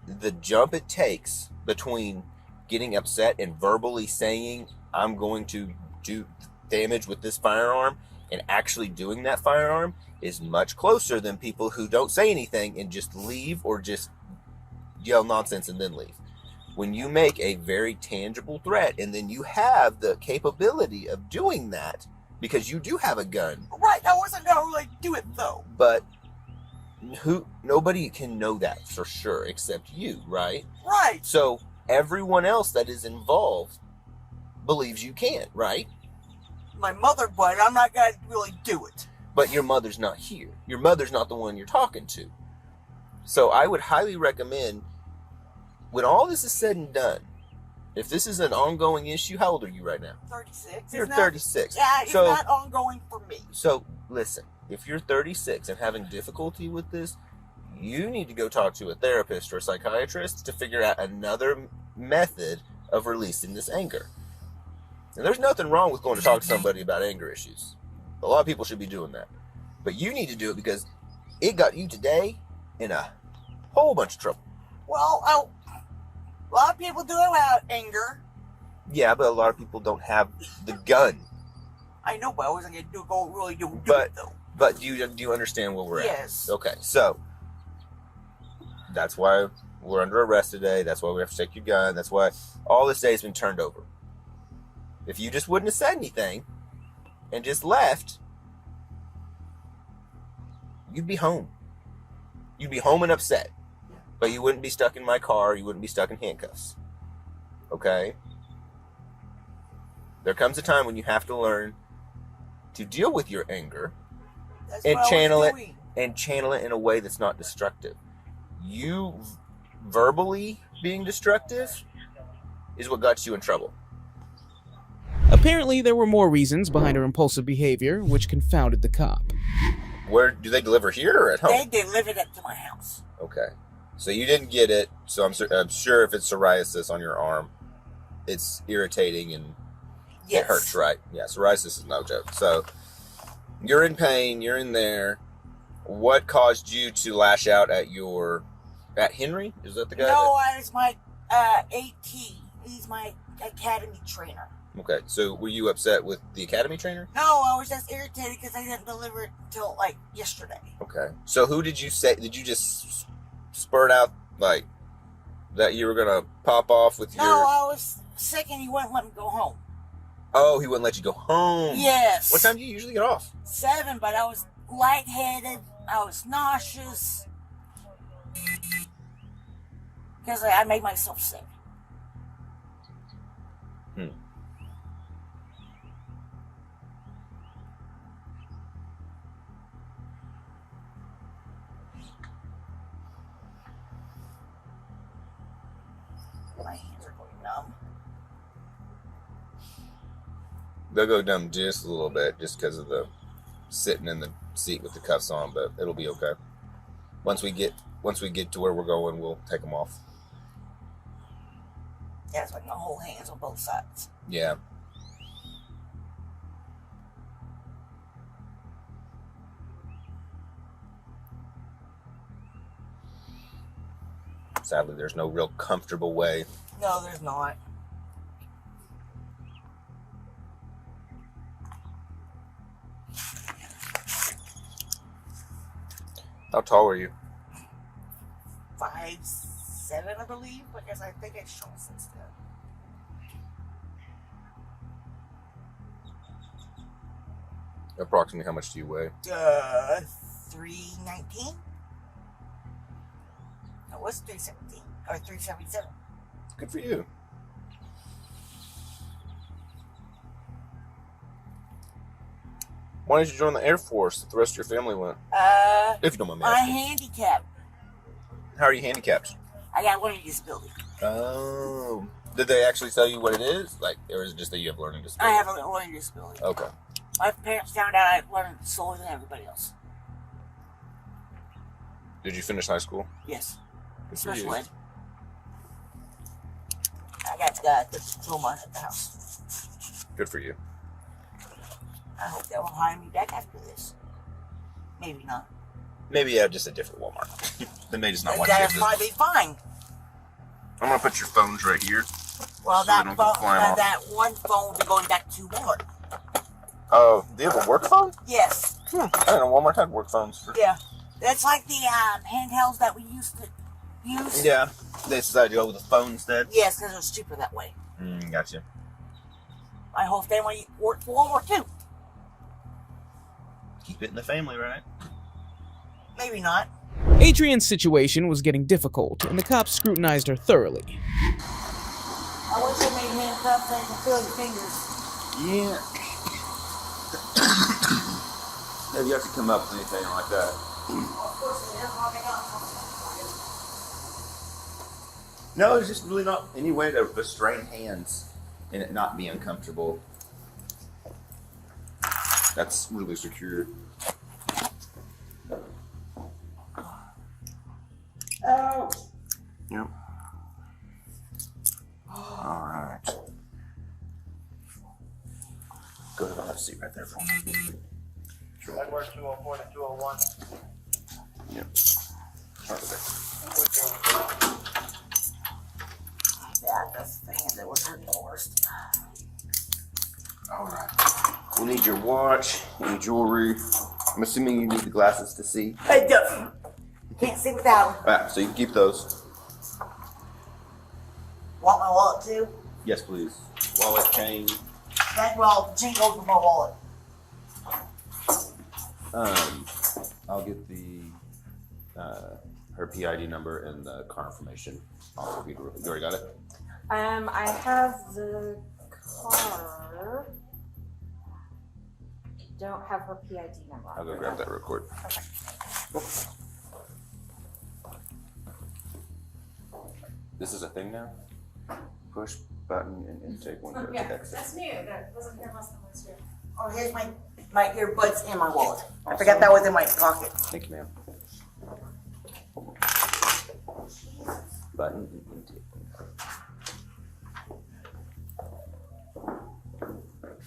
the jump it takes between getting upset and verbally saying I'm going to do damage with this firearm and actually doing that firearm is much closer than people who don't say anything and just leave or just yell nonsense and then leave. When you make a very tangible threat and then you have the capability of doing that because you do have a gun, Right, I wasn't gonna really do it though. but nobody can know that for sure except you, right? Right. So everyone else that is involved believes you can, right? My mother, but I'm not gonna really do it. But your mother's not here. Your mother's not the one you're talking to. So I would highly recommend, when all this is said and done, if this is an ongoing issue, how old are you right now? 36. You're It's not- 36. Yeah, it's So- not ongoing for me. So listen, if you're 36 and having difficulty with this, you need to go talk to a therapist or a psychiatrist to figure out another method of releasing this anger. And there's nothing wrong with going to talk to somebody about anger issues. A lot of people should be doing that. But you need to do it because it got you today in a whole bunch of trouble. Well, a lot of people do it without anger. Yeah, but a lot of people don't have the gun. I know, but I wasn't going to go really do But it, though. but do you understand where we're at? Yes. Okay, so that's why we're under arrest today. That's why we have to take your gun. That's why all this day has been turned over. If you just wouldn't have said anything and just left, you'd be home. You'd be home and upset. But you wouldn't be stuck in my car. You wouldn't be stuck in handcuffs. Okay? There comes a time when you have to learn to deal with your anger and channel it in a way that's not destructive. You verbally being destructive is what got you in trouble. Apparently, there were more reasons behind her impulsive behavior, which confounded the cop. Where do they deliver, here or at home? They delivered it to my house. Okay. So you didn't get it, so I'm sure if it's psoriasis on your arm, it's irritating and it hurts, right? Yeah, psoriasis is no joke. So you're in pain, you're in there. What caused you to lash out at Henry? Is that the guy? No, it's my AT. He's my academy trainer. Okay, so were you upset with the academy trainer? No, I was just irritated because I didn't deliver it until like yesterday. Okay. So who did you say? Did you just spurt out like that you were gonna pop off with your? No, I was sick and he wouldn't let me go home. Oh, he wouldn't let you go home. Yes. What time do you usually get off? 7, but I was lightheaded. I was nauseous because I made myself sick. My hands are going numb. They'll go numb just a little bit, just because of the sitting in the seat with the cuffs on, but it'll be okay. Once we get to where we're going, we'll take them off. Yeah, it's like my whole hands on both sides. Yeah. Sadly, there's no real comfortable way. No, there's not. How tall are you? 5'7", I believe, because I think it's shown since then. Approximately how much do you weigh? 319? No, it was 317 or 377. Good for you. Why didn't you join the Air Force that the rest of your family went? If you don't mind me asking. I'm handicapped. How are you handicapped? I got learning disability. Oh. Did they actually tell you what it is? Like, or is it just that you have learning disability? I have a learning disability. Okay. My parents found out I learned slower than everybody else. Did you finish high school? Yes. Good for Special you. ed. I got the diploma at the house. Good for you. I hope they will hire me back after this. Maybe not. Maybe just a different Walmart. They may just not want you That'd to. probably be fine. I'm gonna put your phones right here. Well, so they don't go flying off. that one phone will be going back to Walmart. Oh, do you have a work phone? Yes. I didn't know Walmart had work phones. Yeah. That's like the handhelds that we used to use. Yeah. They decided to go with a phone instead? Yes, because it was cheaper that way. Gotcha. My whole family worked for Walmart too. Keep it in the family, right? Maybe not. Adrian's situation was getting difficult, and the cops scrutinized her thoroughly. I wish I made handcuffs so I can feel your fingers. Yeah. Maybe you have to come up with anything like that. No, there's just really not any way to restrain hands and it not be uncomfortable. That's really secure. Oh. Yep. Alright. Go ahead and have a seat right there for me. I'd work 204 to 201. Yep. Perfect. Yeah, that's the hand that was hurting the worst. Alright. We'll need your watch, any jewelry. I'm assuming you need the glasses to see. I do. Can't see without them. Alright, so you can keep those. Want my wallet too? Yes, please. Wallet, chain. That's well, the chain goes with my wallet. I'll get the her PID number and the car information. I'll give you. You already got it? I have the car. Don't have her PID number. I'll go grab that real quick. Okay. This is a thing now? Push button and intake one to exit. That's new. That wasn't here last time I was here. Oh, here's my earbuds and my wallet. I forgot that was in my pocket. Thank you, ma'am. Button and intake.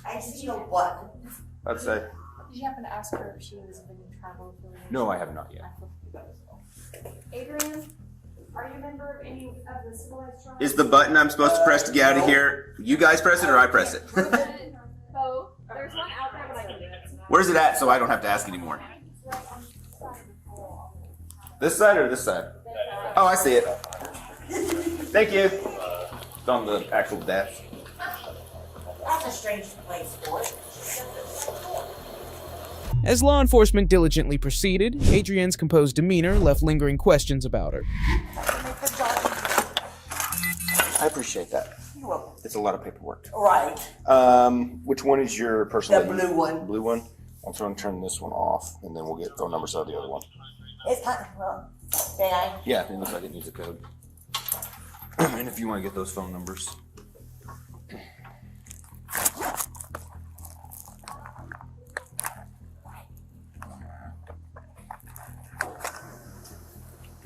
I see no button. I'd say. Did you happen to ask her if she was in travel affiliation? No, I have not yet. Adrian, are you a member of any of the civilized tribes? Is the button I'm supposed to press to get out of here, you guys press it or I press it? Both. There's one out there, but I can do it. Where's it at so I don't have to ask anymore? This side or this side? Oh, I see it. Thank you. It's on the actual desk. That's a strange place for it. As law enforcement diligently proceeded, Adrienne's composed demeanor left lingering questions about her. I appreciate that. You're welcome. It's a lot of paperwork. Right. Which one is your personal? The blue one. Blue one? I'm trying to turn this one off, and then we'll get phone numbers out of the other one. It's kind of, well, may I? Yeah, it looks like it needs a code. And if you want to get those phone numbers.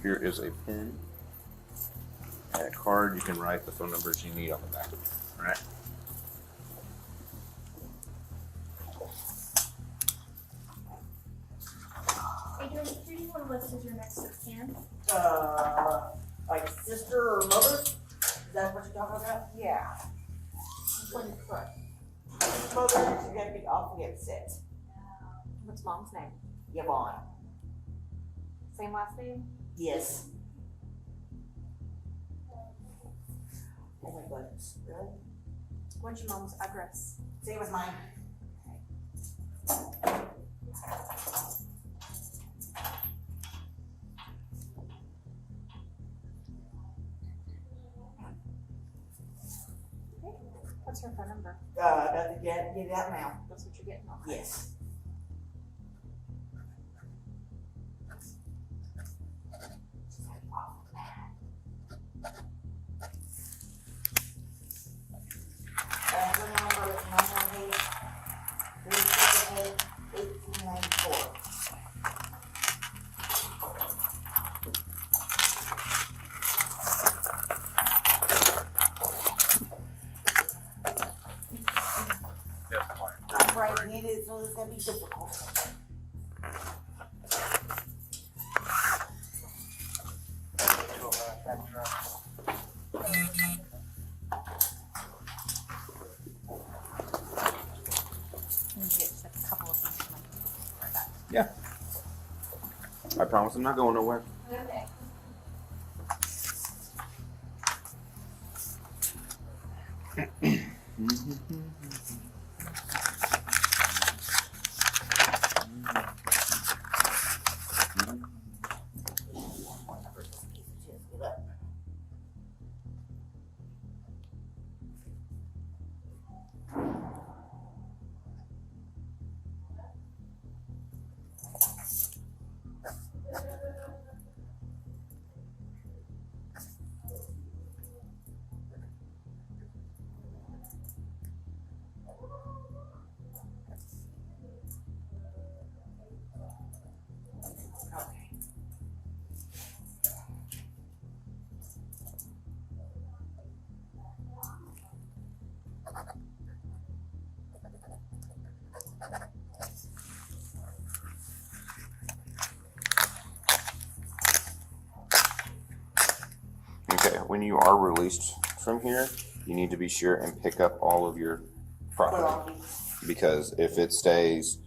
Here is a pen and a card. You can write the phone numbers you need on the back. All right. Adrian, who do you want to list as your next of kin? Like sister or mother? Is that what you're talking about? Yeah. What is correct? Mother, she's gonna be awfully upset. What's mom's name? Yvonne. Same last name? Yes. Oh my goodness, really? What's your mom's address? Same as mine. What's her phone number? Get it out now. That's what you're getting on. Yes. Her number is 918-378-1894. I'm writing it, so it's gonna be difficult. Yeah. I promise I'm not going nowhere. Okay. Okay, when you are released from here, you need to be sure and pick up all of your property. because if it stays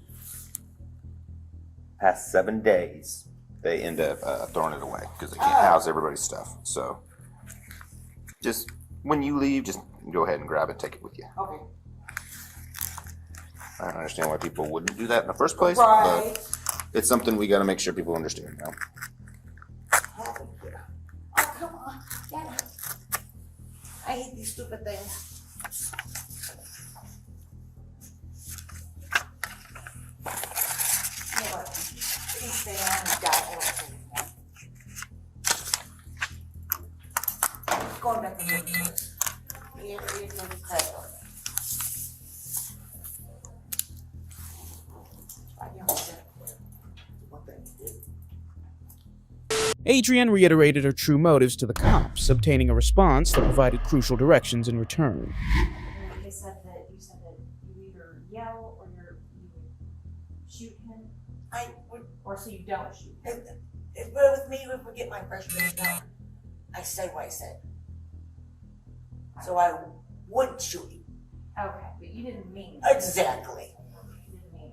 past 7 days, they end up throwing it away because they can't house everybody's stuff. So just when you leave, just go ahead and grab it, take it with you. Okay. I don't understand why people wouldn't do that in the first place, Right. but it's something we got to make sure people understand now. Oh, come on. Get it. I hate these stupid things. You know what? Please stay on and die. Going back to the house. Here is the credit. Adrienne reiterated her true motives to the cops, obtaining a response that provided crucial directions in return. They said that you either yell or you would shoot him. Or so you don't shoot him. If with me, if we get my freshman done, I say what I said. So I wouldn't shoot him. Okay, but you didn't mean it. Exactly.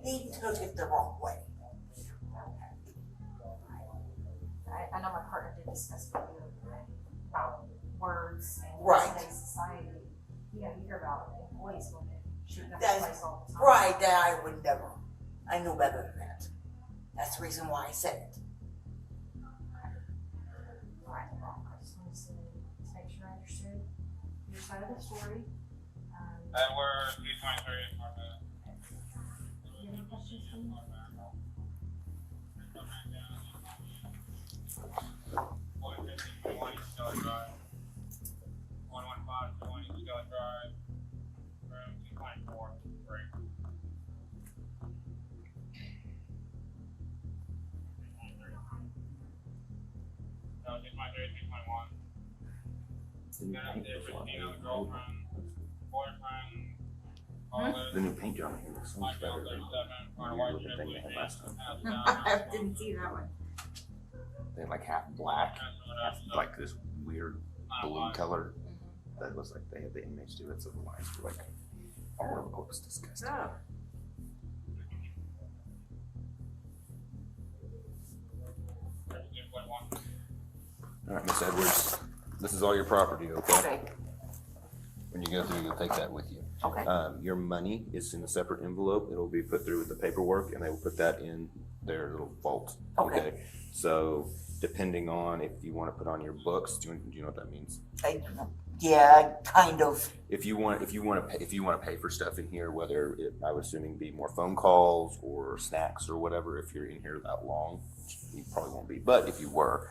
He took it the wrong way. I know my partner did discuss with you about words and today's society. You know, you hear about employees going in shooting up the place all the time. Right, that I would never. I knew better than that. That's the reason why I said it. Right, wrong. I just wanted to make sure I understood your side of the story. And we're 323. Do you have any questions for me? The new paint job here looks so much better than the looking thing they had last time. I didn't see that one. They had like half black, half like this weird blue color. That was like they had the inmates do it, so the lines were like all over. It was disgusting. Oh. All right, Miss Edwards, this is all your property, okay? When you go through, you'll take that with you. Okay. Your money is in a separate envelope. It'll be put through with the paperwork, and they will put that in their little vault. Okay. So, depending on if you want to put on your books, do you know what that means? Yeah, kind of. If you want to pay for stuff in here, whether it, I would assuming be more phone calls or snacks or whatever. If you're in here that long, you probably won't be. But if you were,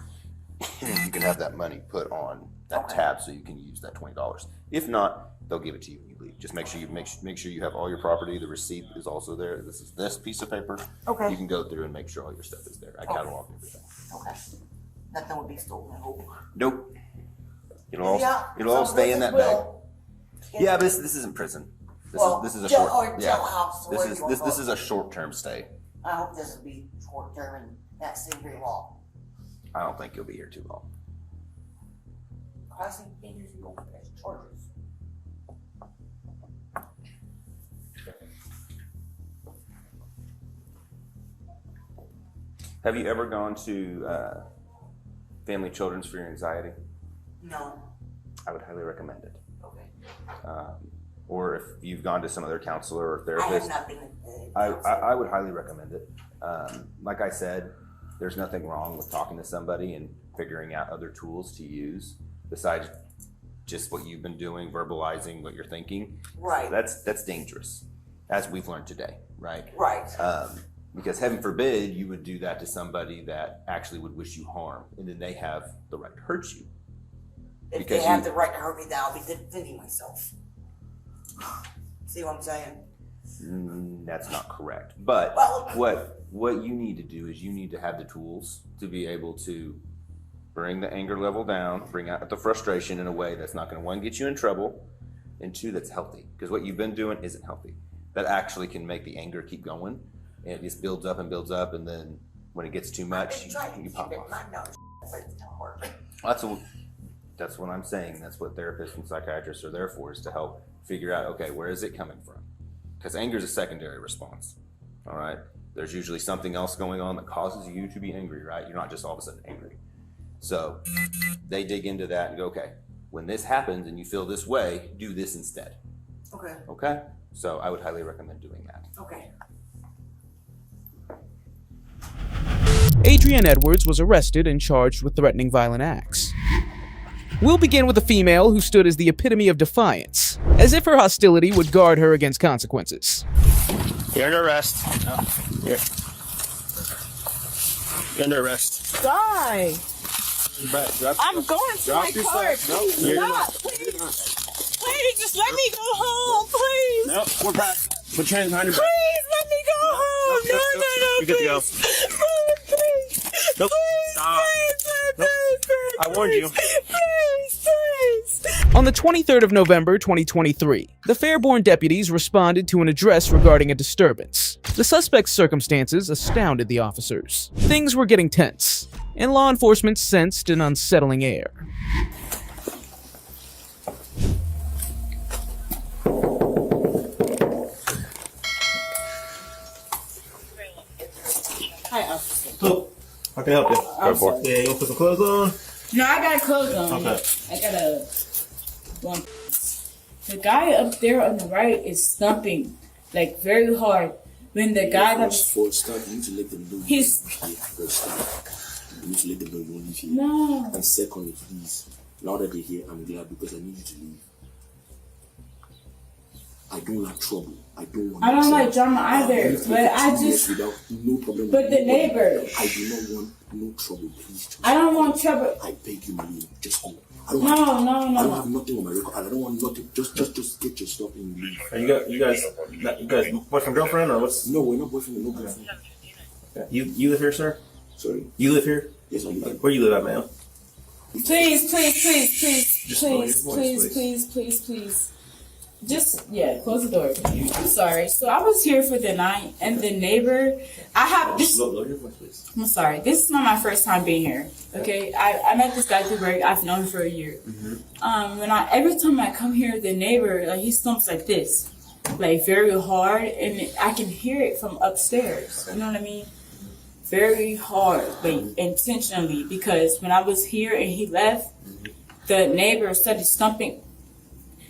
you can have that money put on that tab, so you can use that $20. If not, they'll give it to you when you leave. Just make sure you have all your property. The receipt is also there. This is this piece of paper. Okay. You can go through and make sure all your stuff is there. I cataloged everything. Okay. Nothing would be stolen, I hope. Nope. It'll all stay in that bag. Yeah, but this isn't prison. This is a short. Yeah. This is a short-term stay. I hope this will be short-term and not stay very long. I don't think you'll be here too long. Crossing fingers and go press charges. Have you ever gone to Family Children's for your anxiety? No. I would highly recommend it. Okay. Or if you've gone to some other counselor or therapist, I have not been. I would highly recommend it. Like I said, there's nothing wrong with talking to somebody and figuring out other tools to use besides just what you've been doing, verbalizing what you're thinking. Right. That's dangerous, as we've learned today, right? Right. Because heaven forbid you would do that to somebody that actually would wish you harm, and then they have the right to hurt you. If they have the right to hurt me, then I'll be defending myself. See what I'm saying? That's not correct. But what you need to do is you need to have the tools to be able to bring the anger level down, bring out the frustration in a way that's not going to, one, get you in trouble, and two, that's healthy. Because what you've been doing isn't healthy. That actually can make the anger keep going, and it just builds up, and then when it gets too much, you pop off. That's what I'm saying. That's what therapists and psychiatrists are there for, is to help figure out, okay, where is it coming from? because anger is a secondary response. All right. There's usually something else going on that causes you to be angry, right? You're not just all of a sudden angry. So they dig into that and go, okay, when this happens and you feel this way, do this instead. Okay. Okay? So I would highly recommend doing that. Okay. Adrienne Edwards was arrested and charged with threatening violent acts. We'll begin with a female who stood as the epitome of defiance, as if her hostility would guard her against consequences. You're under arrest. You're under arrest. Why? I'm going to my car. Nope. Please stop. Please, just let me go home, please. Nope, we're back. Put your hands behind your back. Please let me go home. No, You're good to go. Please. Nope. Stop. Nope. I warned you. Please. On the 23rd of November 2023, the Fairborn deputies responded to an address regarding a disturbance. The suspect's circumstances astounded the officers. Things were getting tense, and law enforcement sensed an unsettling air. Hi, officer. Look, I can help you. Go for it. Yeah, you want to put some clothes on? No, I got clothes on. Okay. I got a one. The guy up there on the right is thumping like very hard. When the guy that for start, you need to let them know. He's First start. You need to let them know you won't leave here. No. And secondly, please, now that they're here, I'm glad because I need you to leave. I don't like trouble. I don't want. I don't like drama either, but I just. Without no problem. But the neighbor. I do not want no trouble, please. I don't want trouble. I beg you, Malia, just go. I No. I don't have nothing on my record. I don't want nothing. Just get your stuff and leave. Are you guys boyfriend girlfriend or what's? No, we're not boyfriend. No girlfriend. Okay. You live here, sir? Sorry. You live here? Yes, I live here. Where you live at, ma'am? Please. Just, yeah, close the door. I'm sorry. So I was here for the night, and the neighbor, I have this. I'm sorry. This is not my first time being here. Okay, I met this guy through work. I've known him for a year. Every time I come here, the neighbor, like, he stomps like this, like very hard, and I can hear it from upstairs. You know what I mean? Very hard, like intentionally, because when I was here and he left, the neighbor started stomping.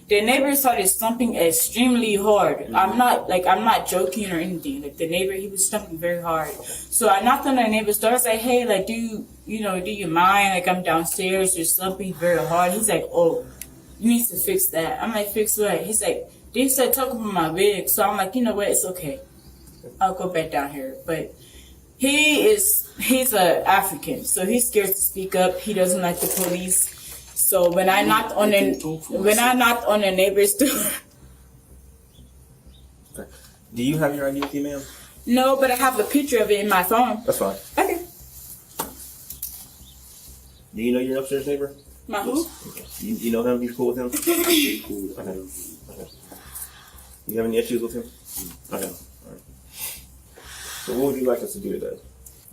The neighbor started stomping extremely hard. I'm not joking or anything. Like the neighbor, he was stomping very hard. So I knocked on the neighbor's door. I was like, hey, like, do you mind? Like, I'm downstairs. You're stomping very hard. He's like, oh, you need to fix that. I'm like, fix what? He's like, they said talk about my wig. So I'm like, you know what? It's okay. I'll go back down here. But he's a African, so he's scared to speak up. He doesn't like the police. So when I knocked on the neighbor's door. Okay. Do you have your ID with you, ma'am? No, but I have a picture of it in my phone. That's fine. Okay. Do you know your upstairs neighbor? My who? Okay. You know him? You cool with him? Okay. You have any issues with him? Okay. All right. So what would you like us to do today?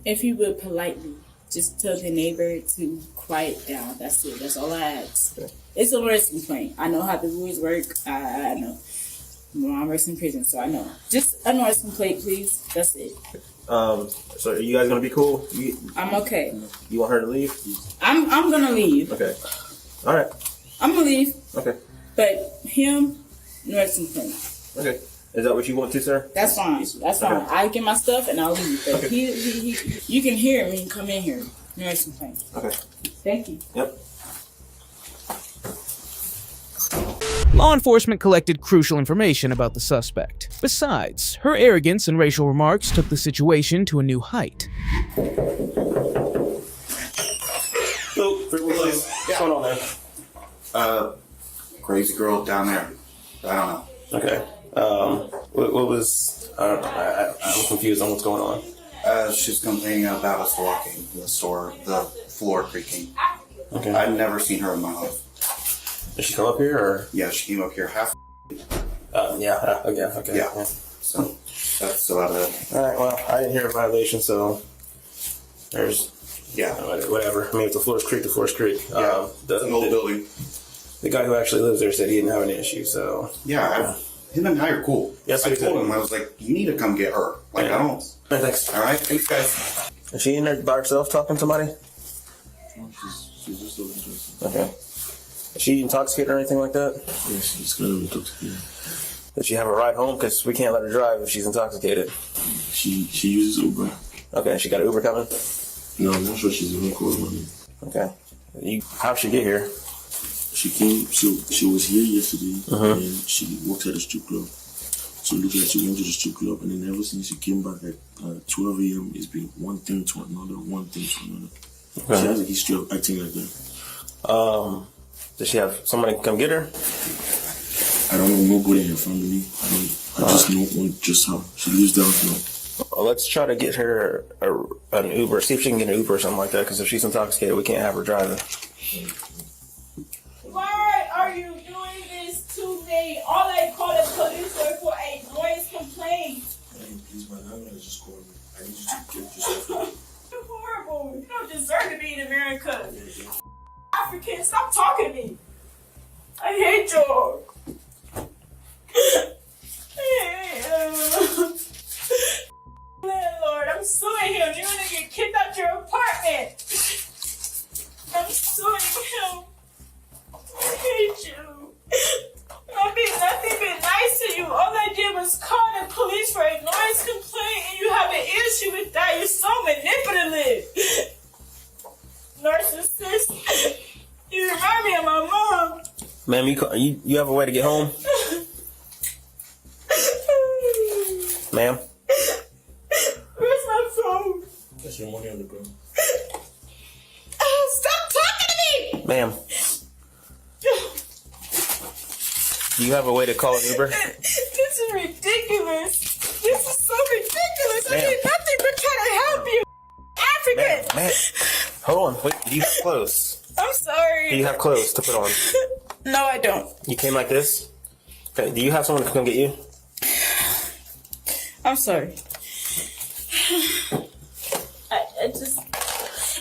If you would politely just tell the neighbor to quiet down. That's it. That's all I ask. Okay. It's a noise complaint. I know how the rules work. I know. My mom works in prison, so I know. Just a noise complaint, please. That's it. So are you guys gonna be cool? I'm okay. You want her to leave? I'm gonna leave. Okay. All right. I'm gonna leave. Okay. But him, noise complaint. Okay. Is that what you want to, sir? That's fine. That's fine. Okay. I get my stuff and I'll leave. But Okay. he you can hear me come in here. Noise complaint. Okay. Thank you. Yep. Law enforcement collected crucial information about the suspect. Besides, her arrogance and racial remarks took the situation to a new height. So, what's going on there? Crazy girl down there. I don't know. Okay. What was? I'm confused on what's going on. She's complaining about us walking the store, the floor creaking. Okay. I've never seen her in my life. Did she come up here, or? Yeah, she came up here half. Yeah. Okay. Yeah. So that's about it. All right. Well, I didn't hear a violation, so there's. Yeah. Whatever. I mean, if the floor's creak, the floor's creak. Yeah. The old building. The guy who actually lives there said he didn't have any issue. So. Yeah. him and I are cool. Yes, I we told do. him, I was like, you need to come get her. Like, I don't. Thanks. All right, thanks, guys. Is she in there by herself talking to somebody? She's just looking to Okay. Is she intoxicated or anything like that? Yeah, she's kind of intoxicated. Did she have a ride home? Because we can't let her drive if she's intoxicated. She uses Uber. Okay, she got an Uber coming? No, I'm not sure she's even calling money. Okay. How'd she get here? She came, so she was here yesterday, and she works at a strip club. So it looks like she went to the strip club, and then ever since she came back at 12 a.m., it's been one thing to another, one thing to another. Okay. She has a history of acting like that. Does she have somebody come get her? I don't know nobody in her family. I just know just her. She lives downtown. Well, let's try to get her an Uber. See if she can get an Uber or something like that. Because if she's intoxicated, we can't have her driving. Why are you doing this to me? All I called the police were for a noise complaint. Please, man, I'm gonna just call you. I need you to get yourself. You're horrible. You don't deserve to be in America. Africans, stop talking to me. I hate you. Landlord, I'm suing him. You're gonna get kicked out your apartment. I'm suing him. I hate you. I did nothing but nice to you. All I did was call the police for a noise complaint, and you have an issue with that. You're so manipulative. Narcissist. You remind me of my mom. Ma'am, you have a way to get home? Ma'am? Where's my phone? That's your money on the ground. Stop talking to me! Ma'am? Do you have a way to call an Uber? This is ridiculous. This is so ridiculous. I Ma'am. did nothing but try to help you. African. Ma'am, hold on. Wait, do you have clothes? I'm sorry. Do you have clothes to put on? No, I don't. You came like this? Okay, do you have someone to come get you? I'm sorry.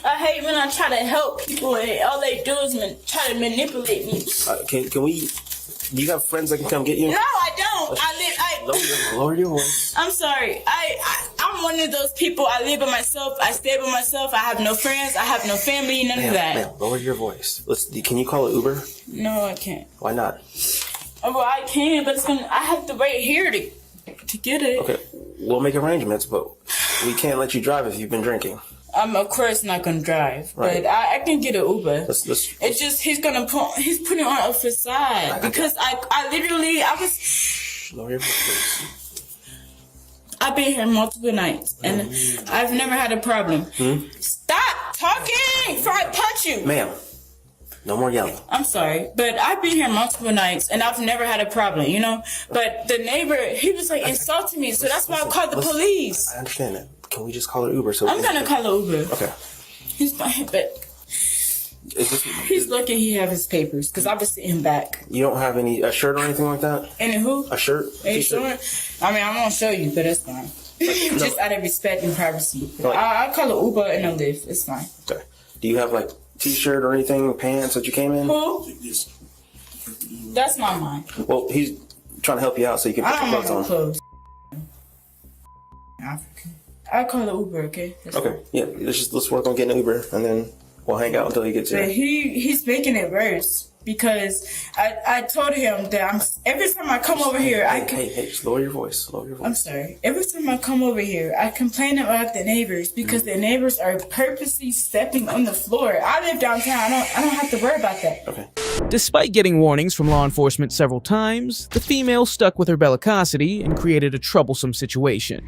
I hate when I try to help people and all they do is try to manipulate me. Can we... Do you have friends that can come get you? No, I don't. Lower your voice. I'm sorry. I'm one of those people. I live by myself. I stay by myself. I have no friends. I have no family. None of that. Ma'am, lower your voice. Can you call an Uber? No, I can't. Why not? Well, I can, but I have to wait here to get it. Okay, we'll make arrangements, but we can't let you drive if you've been drinking. I'm of course not gonna drive, Right. but I can get an Uber. Let's It's just he's putting on a facade because I was. lower your voice, please. I've been here multiple nights and I've never had a problem. Stop talking before I punch you. Ma'am, no more yelling. I'm sorry, but I've been here multiple nights and I've never had a problem, you know? But the neighbor, he was like insulting me, so that's why I called the police. I understand that. Can we just call an Uber? I'm gonna call an Uber. Okay. He's lucky he have his papers, because I was sitting him back. You don't have a shirt or anything like that? Any who? A shirt? A shirt? I mean, I won't show you, but that's fine. Just out of respect and privacy. I'll call an Uber and a Lyft. It's fine. Okay. Do you have like t-shirt or anything, pants that you came in? Who? That's not mine. Well, he's trying to help you out so you can put I your don't want clothes no on. clothes. African. I'll call an Uber, okay? That's Okay. fine. Yeah. Let's work on getting an Uber and then we'll hang out until he gets But here. he's making it worse because I told him that every time I come over here, Hey, just lower your voice. Lower your voice. I'm sorry. Every time I come over here, I complain about the neighbors because the neighbors are purposely stepping on the floor. I live downtown. I don't have to worry about that. Okay. Despite getting warnings from law enforcement several times, the female stuck with her bellicosity and created a troublesome situation.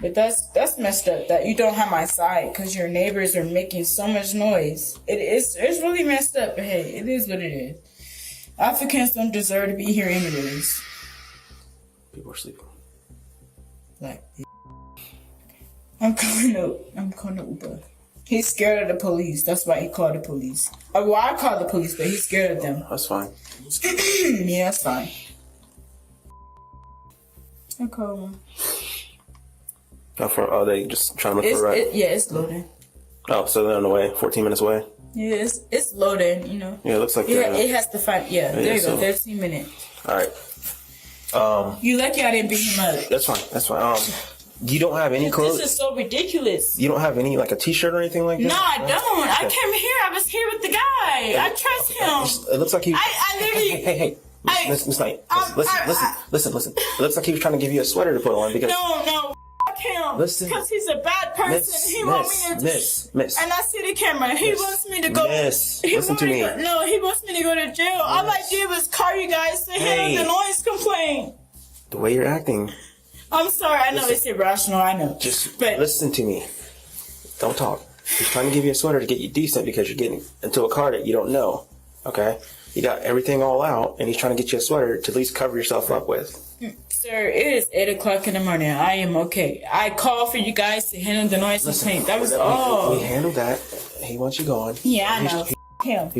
But that's messed up that you don't have my side because your neighbors are making so much noise. It's really messed up, but hey, it is what it is. Africans don't deserve to be here anyways. People are sleeping. Like, I'm calling Uber. He's scared of the police. That's why he called the police. Well, I called the police, but he's scared of them. That's fine. Yeah, that's fine. I called him. Are they just trying to look for a ride? Yeah, it's loading. Oh, so they're on the way, 14 minutes away? Yeah, it's loading, you know. Yeah, it looks like it has to find, there you go, 13 minutes. All right. You lucky I didn't beat him up. That's fine. That's fine. You don't have any clothes? This is so ridiculous. You don't have any, like a t-shirt or anything like that? No, I don't. I Okay. came here. I was here with the guy. I trust him. It looks like he... I literally... Hey. Miss Knight, listen. It looks like he was trying to give you a sweater to put on because... No. F him. Listen. Because he's a bad person. He wants me to... Miss. And I see the camera. He wants me to go... Listen to me. No, he wants me to go to jail. All I did was call you guys to handle the noise complaint. The way you're acting... I'm sorry. I know it's irrational. I know. But listen to me. Don't talk. He's trying to give you a sweater to get you decent because you're getting into a car that you don't know. Okay? You got everything all out, and he's trying to get you a sweater to at least cover yourself up with. Sir, it is 8 o'clock in the morning. I am okay. I called for you guys to handle the noise complaint. That was all. We handled that. He wants you gone. Yeah, I know. Him.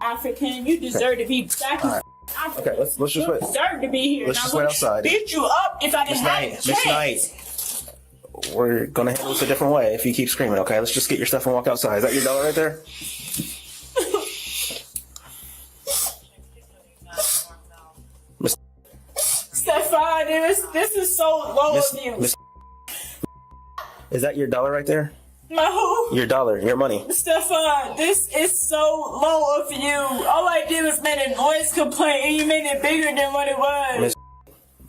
African, you deserve to be back in Africa. Okay, let's just wait. You deserve to be here. Let's just wait outside. Beat you up if I didn't have a Miss chance. Knight, we're gonna handle this a different way if you keep screaming, okay? Let's just get your stuff and walk outside. Is that your dollar right there? Miss Stefan, this is so low of you. Is that your dollar right there? My who? Your dollar, your money. Stefan, this is so low of you. All I did was made a noise complaint and you made it bigger than what it was. Miss,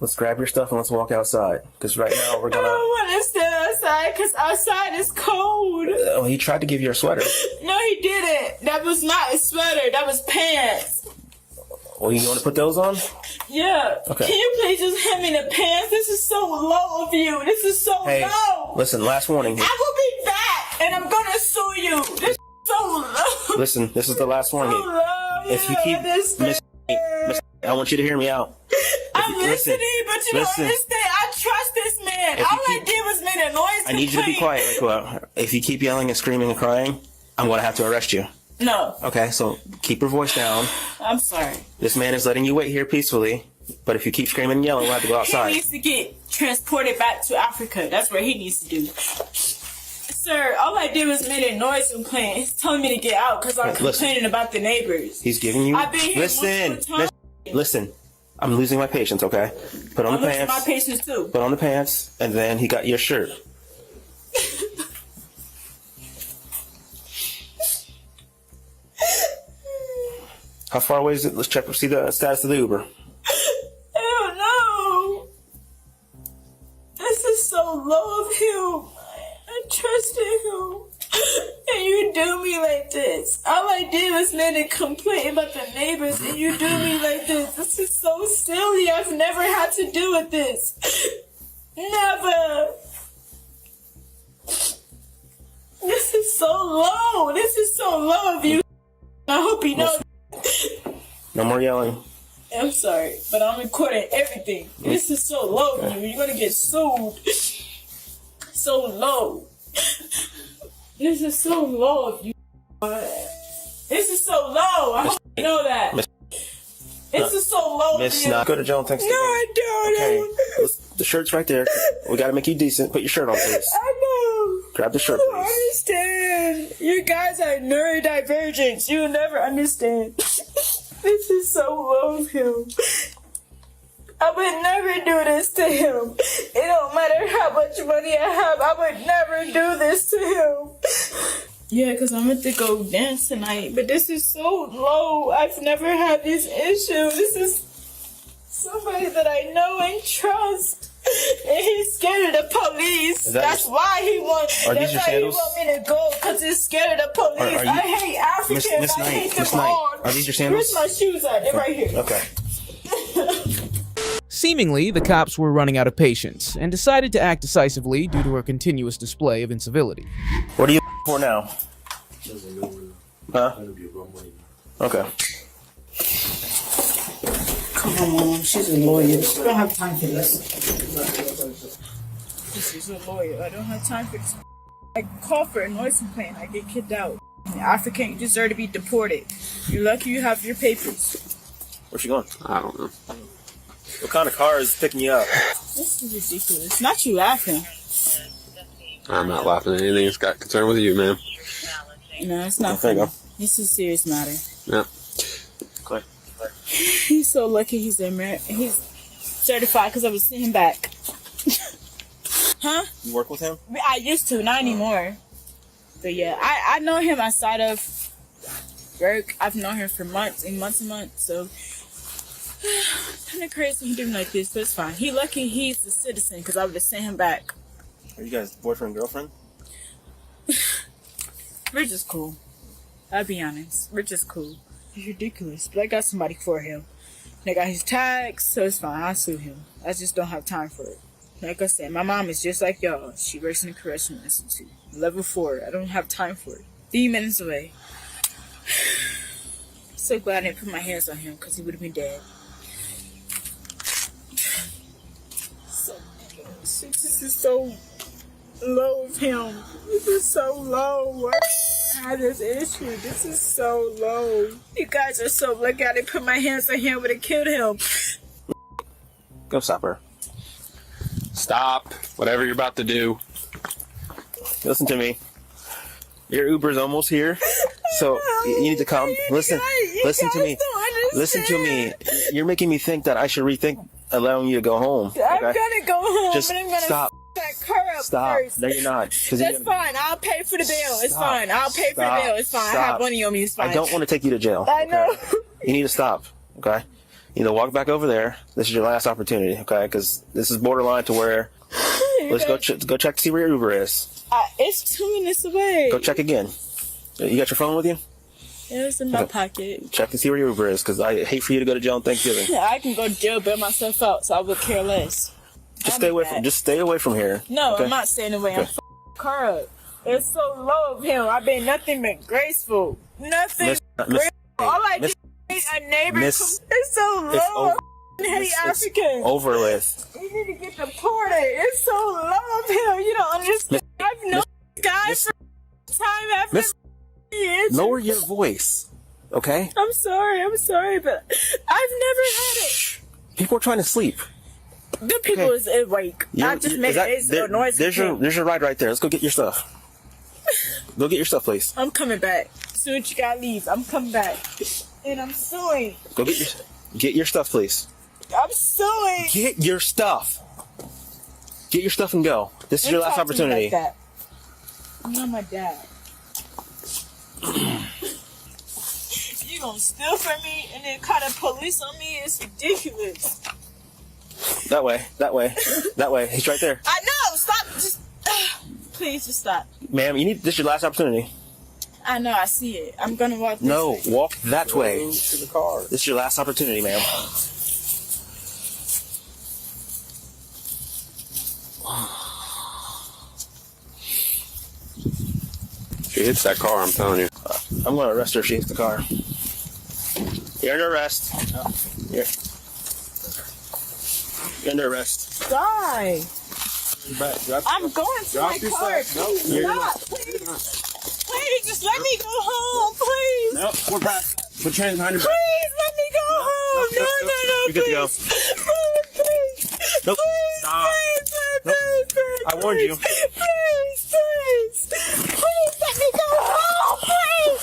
let's grab your stuff and let's walk outside. Because right now we're gonna... I don't want to stay outside because outside is cold. He tried to give you a sweater. No, he didn't. That was not a sweater. That was pants. Well, you want to put those on? Yeah. Okay. Can you please just hand me the pants? This is so low of you. This is so low. Listen, last warning. I will be back and I'm going to sue you. This is so low. Listen, this is the last warning. So low. If you keep... Miss, I want you to hear me out. I'm listening, but you don't understand. I trust this man. All I did was make a noise complaint. I need you to be quiet, Rico. If you keep yelling and screaming and crying, I'm going to have to arrest you. No. Okay, so keep your voice down. I'm sorry. This man is letting you wait here peacefully, but if you keep screaming and yelling, we'll have to go outside. He needs to get transported back to Africa. That's what he needs to do. Sir, all I did was make a noise complaint. He's telling me to get out because I'm complaining about the neighbors. He's giving you... I've been here Listen. I'm losing my patience, okay? Put on the pants. I'm losing my patience too. Put on the pants, and then he got your shirt. How far away is it? Let's check. See the status of the Uber. I don't know. This is so low of him. I trusted him. And you do me like this. All I did was make a complaint about the neighbors and you do me like this. This is so silly. I've never had to do with this. Never. This is so low. This is so low of you. I hope you know. No more yelling. I'm sorry, but I'm recording everything. This is so low of you. You're gonna get sued. So low. This is so low of you. This is so low. I hope you know that. This is so low of you. Go to jail and Thanksgiving. No, I don't. Okay. The shirt's right there. We gotta make you decent. Put your shirt on, please. I know. Grab the shirt, I don't please. understand. You guys are neurodivergent. You'll never understand. This is so low of him. I would never do this to him. It don't matter how much money I have. I would never do this to him. Yeah, because I'm going to go dance tonight. But this is so low. I've never had this issue. This is somebody that I know and trust. And he's scared of the police. That's why he wants. Are these your sandals? He want me to go because he's scared of the police. I hate Africans. I hate them all. Are these your sandals? Where's my shoes at? They're right here. Okay. Seemingly, the cops were running out of patience and decided to act decisively due to her continuous display of incivility. What are you for now? Huh? Okay. Come on, Mom. She's a lawyer. We don't have time for this. This is a lawyer. I don't have time for this. I call for a noise complaint. I get kicked out. African, you deserve to be deported. You're lucky you have your papers. Where's she going? I don't know. What kind of car is picking you up? This is ridiculous. Not you laughing. I'm not laughing at anything that's got concern with you, man. No, it's not There you funny. go. It's a serious matter. Yeah. Okay. He's so lucky he's American. certified because I was sending him back. Huh? You work with him? I used to, not anymore. But yeah, I know him outside of work. I've known him for months and months and months. So kind of crazy he doing like this, but it's fine. He lucky he's a citizen because I would have sent him back. Are you guys boyfriend, girlfriend? We're just cool. I'll be honest. We're just cool. He's ridiculous. But I got somebody for him. And I got his tags, so it's fine. I'll sue him. I just don't have time for it. Like I said, my mom is just like y'all. She works in the correctional institute. Level 4. I don't have time for it. 3 minutes away. So glad I didn't put my hands on him because he would have been dead. So, this is so low of him. This is so low. Why do I have this issue? This is so low. You guys are so lucky I didn't put my hands on him, would have killed him. Go stop her. Stop. Whatever you're about to do. Listen to me. Your Uber's almost here. So you need to come. Listen to me. Listen to me. You're making me think that I should rethink allowing you to go home. Okay? I'm gonna go home, Just but I'm gonna stop. that car up Stop. first. No, you're not. That's fine. I'll pay for the bill. It's fine. I'll pay for the bill. It's fine. I have money on me. It's fine. I don't want to take you to jail. I know. You need to stop. Okay? You need to walk back over there. This is your last opportunity. Okay? Because this is borderline to where. Let's go check to see where your Uber is. It's 2 minutes away. Go check again. You got your phone with you? Yeah, it's in my pocket. Check and see where your Uber is, because I hate for you to go to jail on Thanksgiving. Yeah, I can go to jail, bail myself out, so I would care less. Just stay away from here. No, okay? I'm not staying away. I'm f***ing car up. It's so low of him. I've been nothing but graceful. Nothing graceful. All I did is a neighbor. It's so low. Hey, African. Over with. You need to get deported. It's so low of him. You don't understand. I've known this guy for time after years. Lower your voice, okay? I'm sorry, but I've never had it. People are trying to sleep. The people is awake. I just made a noise. There's your ride right there. Let's go get your stuff. Go get your stuff, please. I'm coming back. As soon as you gotta leave, I'm coming back. And I'm suing. Go get your stuff, please. I'm suing. Get your stuff. Get your stuff and go. This is your last opportunity. Like that. I'm not my dad. You gonna steal from me and then call the police on me? It's ridiculous. That way. He's right there. I know. Stop. Just please, just stop. Ma'am, this is your last opportunity. I know. I see it. I'm gonna walk this way. Walk that way. To the car. This is your last opportunity, ma'am. She hits that car, I'm telling you. I'm going to arrest her if she hits the car. You're under arrest. You're under arrest. Die. I'm going to my car. Nope. Stop, please. Please, just let me go home, please. Nope, we're past. Put your hands behind your back. Please, let me go home. No, You're good to go. Please. Nope. Stop. Please, I warned you. Please, let me go home, please.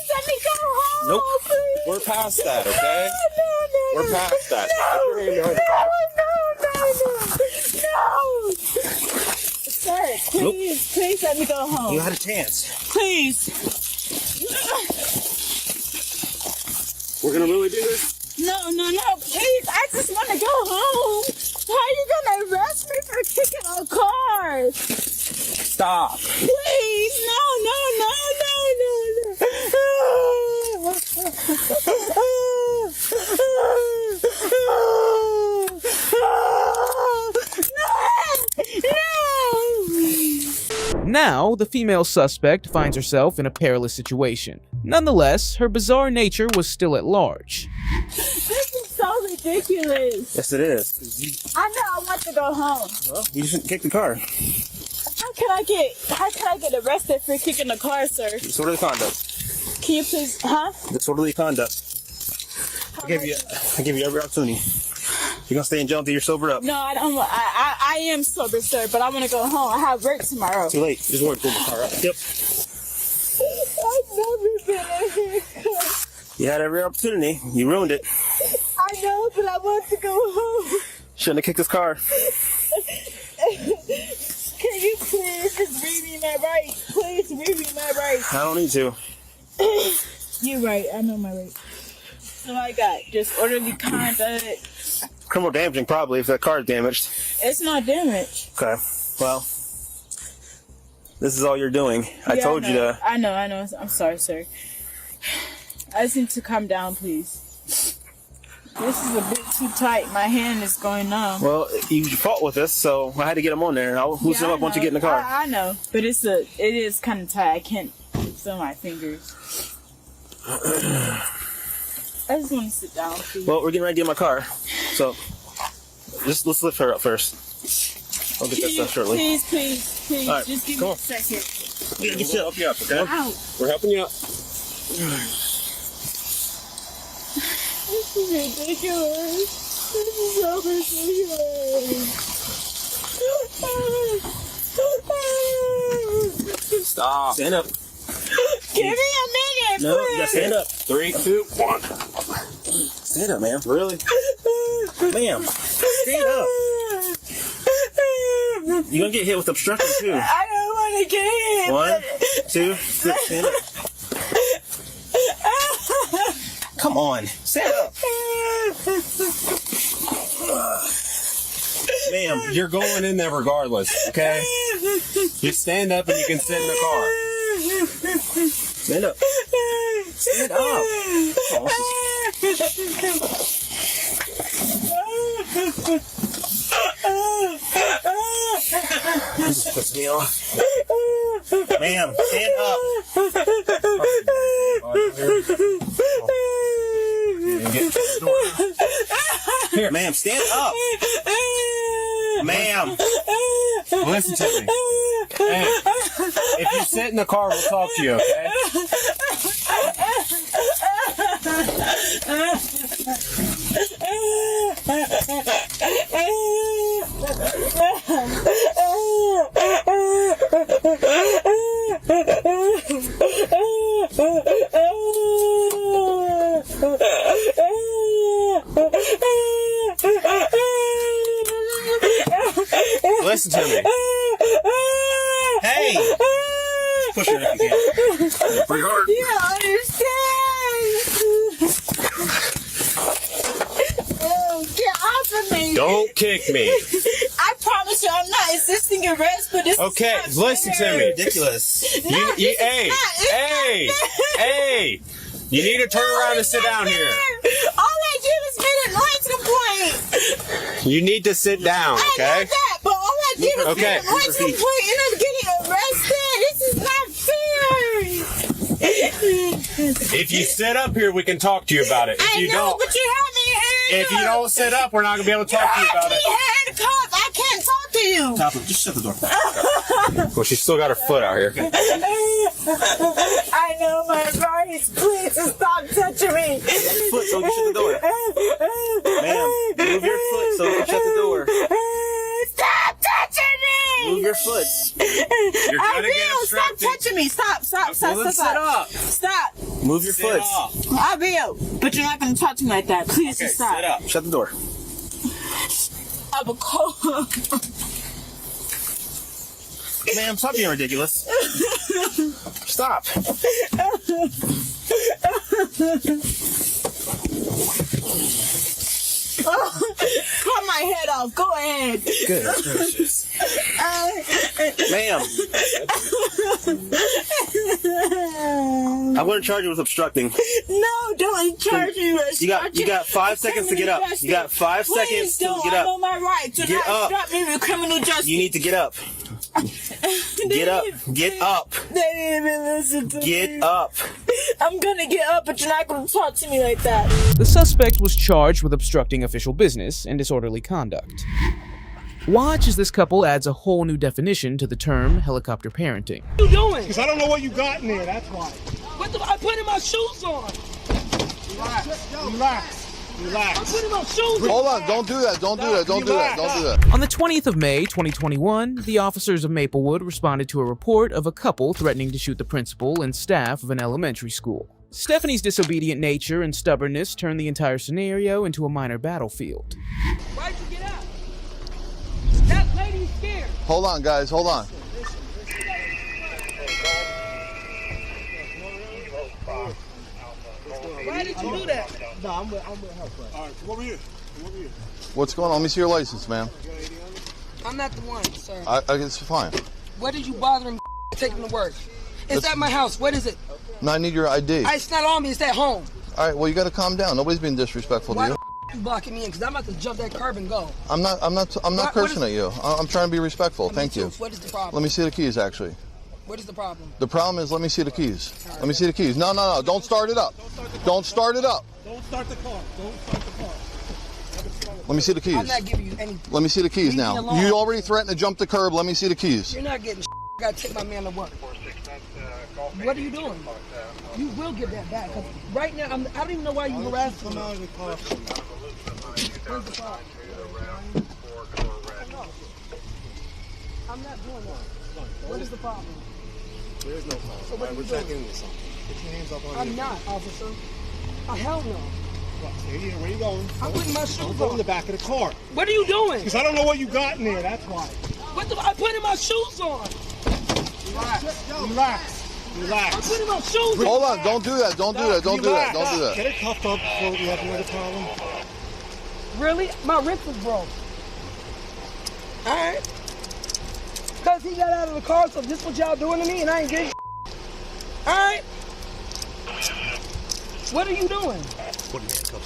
Let me go home. Nope. Please. We're past that, okay? No. We're past that. No. Sir, please let me go home. You had a chance. Please. We're gonna really do this? No, please. I just want to go home. How are you gonna arrest me for kicking a car? Stop. Please, no. Now, the female suspect finds herself in a perilous situation. Nonetheless, her bizarre nature was still at large. This is so ridiculous. Yes, it is. I know I want to go home. Well, you shouldn't kick the car. How can I get arrested for kicking the car, sir? Disorderly conduct. Can you please, Disorderly conduct. I gave you every opportunity. You're gonna stay in jail until you're sobered up. No, I don't. I am sober, sir, but I want to go home. I have work tomorrow. Too late. Just work. Pull the car up. Yep. I've never been in here. You had every opportunity. You ruined it. I know, but I want to go home. Shouldn't have kicked his car. Can you please just read me my rights? Please read me my rights. I don't need to. You're right. I know my rights. So I got disorderly conduct. Criminal damaging, probably, if that car is damaged. It's not damaged. Okay. Well, this is all you're doing. I told you to. I know. I'm sorry, sir. I just need to calm down, please. This is a bit too tight. My hand is going numb. Well, you fought with us, so I had to get him on there. I'll loosen him up once you get in the car. I know, but it is kind of tight. I can't feel my fingers. I just want to sit down, please. Well, we're getting ready to get in my car, so let's lift her up first. I'll get that stuff shortly. Please. All right, just give me a second. We gotta get you up. Help you up, okay? Ow. We're helping you up. This is ridiculous. This is so ridiculous. Stop. Stand up. Give me a minute, No, please. you gotta stand up. 3, 2, 1. Stand up, ma'am. Really? Ma'am, stand up. You're gonna get hit with obstruction, too. I don't want to get hit. 1, 2, 3, stand up. Come on, stand up. Ma'am, you're going in there regardless, okay? Just stand up and you can sit in the car. Stand up. Stand up. Oh, this puts me off. Ma'am, stand up. Here, ma'am, stand up. Ma'am. Listen to me. Hey, if you sit in the car, we'll talk to you, okay? Listen to me. Hey! Push her if you can. Pretty hard. You don't understand. Oh, get off of me. Don't kick me. I promise you I'm not insisting arrest, but this Okay, is not listen to fair. me. Ridiculous. No, this is Hey, not. It's hey, not fair. hey. You need to turn around and sit down here. All I did was made a noise complaint. You need to sit down, I know okay? that, but all I did was Okay. make a noise complaint and I'm getting arrested. This is not fair. If you sit up here, we can talk to you about it. If I you know, don't, but you have me handcuffed. if you don't sit up, we're not gonna be able to talk to you about it. You have me handcuffed. I can't talk to you. Stop it. Just shut the door. Well, she's still got her foot out here. I know my rights. Please just stop touching me. Foot so we can shut the door. Ma'am, move your foot so we can shut the door. Stop touching me. Move your foot. You're I gonna get will. Stop obstructed. touching me. Stop. Well, then sit up. Stop. Move your Sit foot. up. I will. But you're not going to talk to me like that. Please Okay, just stop. sit up. Shut the door. I will call. Ma'am, stop being ridiculous. Stop. Cut my head off. Go ahead. Goodness gracious. Ma'am, I'm going to charge you with obstructing. No, don't charge me with You got 5 seconds to get up. You got 5 seconds to get I know up. my right to Get not up. stop me with criminal justice. You need to get up. Get up. Get up. They didn't even listen to me. Get up. I'm gonna get up, but you're not gonna talk to me like that. The suspect was charged with obstructing official business and disorderly conduct. Watch as this couple adds a whole new definition to the term helicopter parenting. What you doing? Because I don't know what you got in there, that's why. I'm putting my shoes on. Relax. I'm putting my shoes on. Hold on, don't do that, don't do that, don't do that, don't do that. On the 20th of May, 2021, the officers of Maplewood responded to a report of a couple threatening to shoot the principal and staff of an elementary school. Stephanie's disobedient nature and stubbornness turned the entire scenario into a minor battlefield. Why'd you get out? That lady's scared. Hold on, guys. Hold on. Why did you do that? No, I'm with her. All right, come over here. What's going on? Let me see your license, ma'am. I'm not the one, sir. It's fine. What did you bother him taking to work? It's at my house. What is it? No, I need your ID. It's not on me. It's at home. All right, well, you got to calm down. Nobody's being disrespectful to you. You blocking me in? Because I'm about to jump that curb and go. I'm not cursing at you. I'm trying to be respectful. Thank you. What is the problem? Let me see the keys, actually. What is the problem? The problem is, let me see the keys. Let me see the keys. No. Don't start it up. Don't start it up. Don't start the car. Don't start the car. Let me see the keys. I'm not giving you anything. Let me see the keys now. You already threatened to jump the curb. Let me see the keys. You're not getting I got to take my man to work. What are you doing? You will get that back. Cause right now, I don't even know why you harassed me. Where's the car? I'm not doing that. What is the problem? There is no problem. So what are you we're doing? checking this out. Put your hands up on I'm not, officer. Hell no. Stay here. Where are you going? I'm putting my shoes on. Go in the back of the car. What are you doing? Because I don't know what you got in there. That's why. I'm putting my shoes on. Relax. I'm putting my shoes on. Hold on. Don't do that. Don't do that. Don't do that. Don't do that. Get it cuffed up before we have another problem. Really? My wrist is broke. Alright. Because he got out of the car, so this what y'all doing to me and I ain't getting Alright. What are you doing?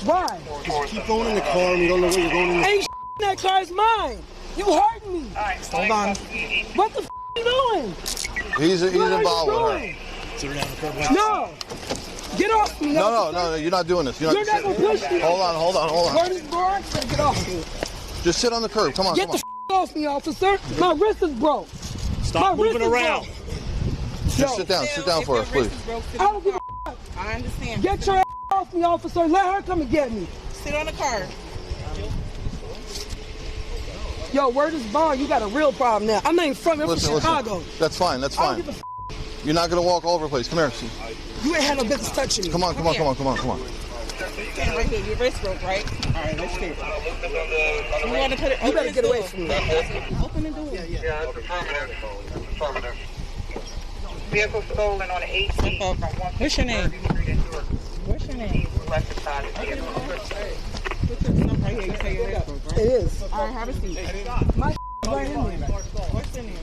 Why? Because you keep going in the car and you don't know where you're going in the Ain't that car is mine. You hurting me. Hold on. What the you doing? He's involved with her. Sit down the curb. No. Get off me. No. You're not doing this. You're not going to push me. Hold on. Where is Brian? Get off me. Just sit on the curb. Come on. Get the off me, officer. My wrist is broke. Stop moving around. Just sit down. Sit down for us, please. I don't give a I understand. Get your off me, officer. Let her come and get me. Sit on the car. Yo, word is bond. You got a real problem now. I'm not even from Chicago. Listen. That's fine. That's fine. You're not going to walk all over the place. Come here. You ain't had no business touching me. Come on. Right here. Your wrist broke, right? All right, let's get it. You want to put it? You better get away from me. Open the door. Yeah, it's affirmative. Vehicle stolen on the 18th from 1. What's your name? What's your name? Left side of the vehicle. Right here, you say your wrist broke, right? It is. All right, have a seat. My right in there. What's in there?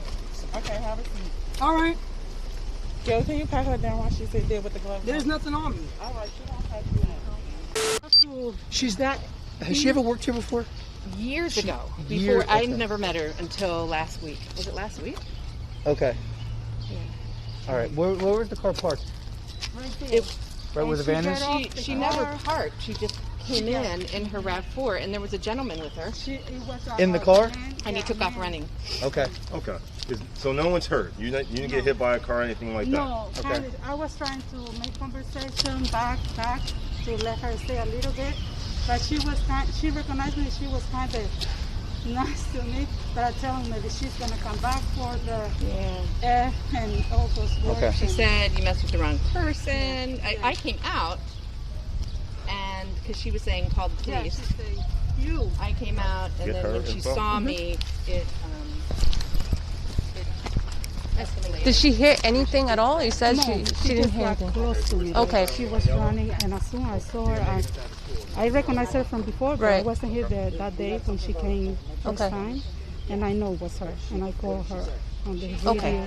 Okay, have a seat. All right. Yo, can you pat her down while she sit there with the gloves on? There's nothing on me. All right, she don't have you. She's not. Has she ever worked here before? Years ago. Before I never met her until last week. Was it last week? Okay. Yeah. All right. Where was the car parked? Right where the van is? She never parked. She just came in her RAV4, and there was a gentleman with her. In the car? And he took off running. Okay. Okay. So no one's hurt. You didn't get hit by a car or anything like No, that. Okay. I was trying to make conversation back to let her stay a little bit, but she recognized me. She was kind of nice to me, but I tell her maybe she's gonna come back for the air and all those work. Okay. She said you messed with the wrong person. I came out, and because she was saying call the police. Yeah, she said you. I came out, and Get then when her she info? saw me, it escalated. Did she hear anything at all? You said No, she she didn't just hear got anything. close to me. Okay. She was running, and as soon as I saw her, I recognized her from before, but I wasn't here that day when she came first time, and I know it was her, and I called her on the video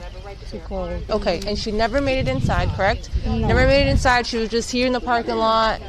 to call. Okay, and she never made it inside, correct? No. Never made it inside. She was just here in the parking lot,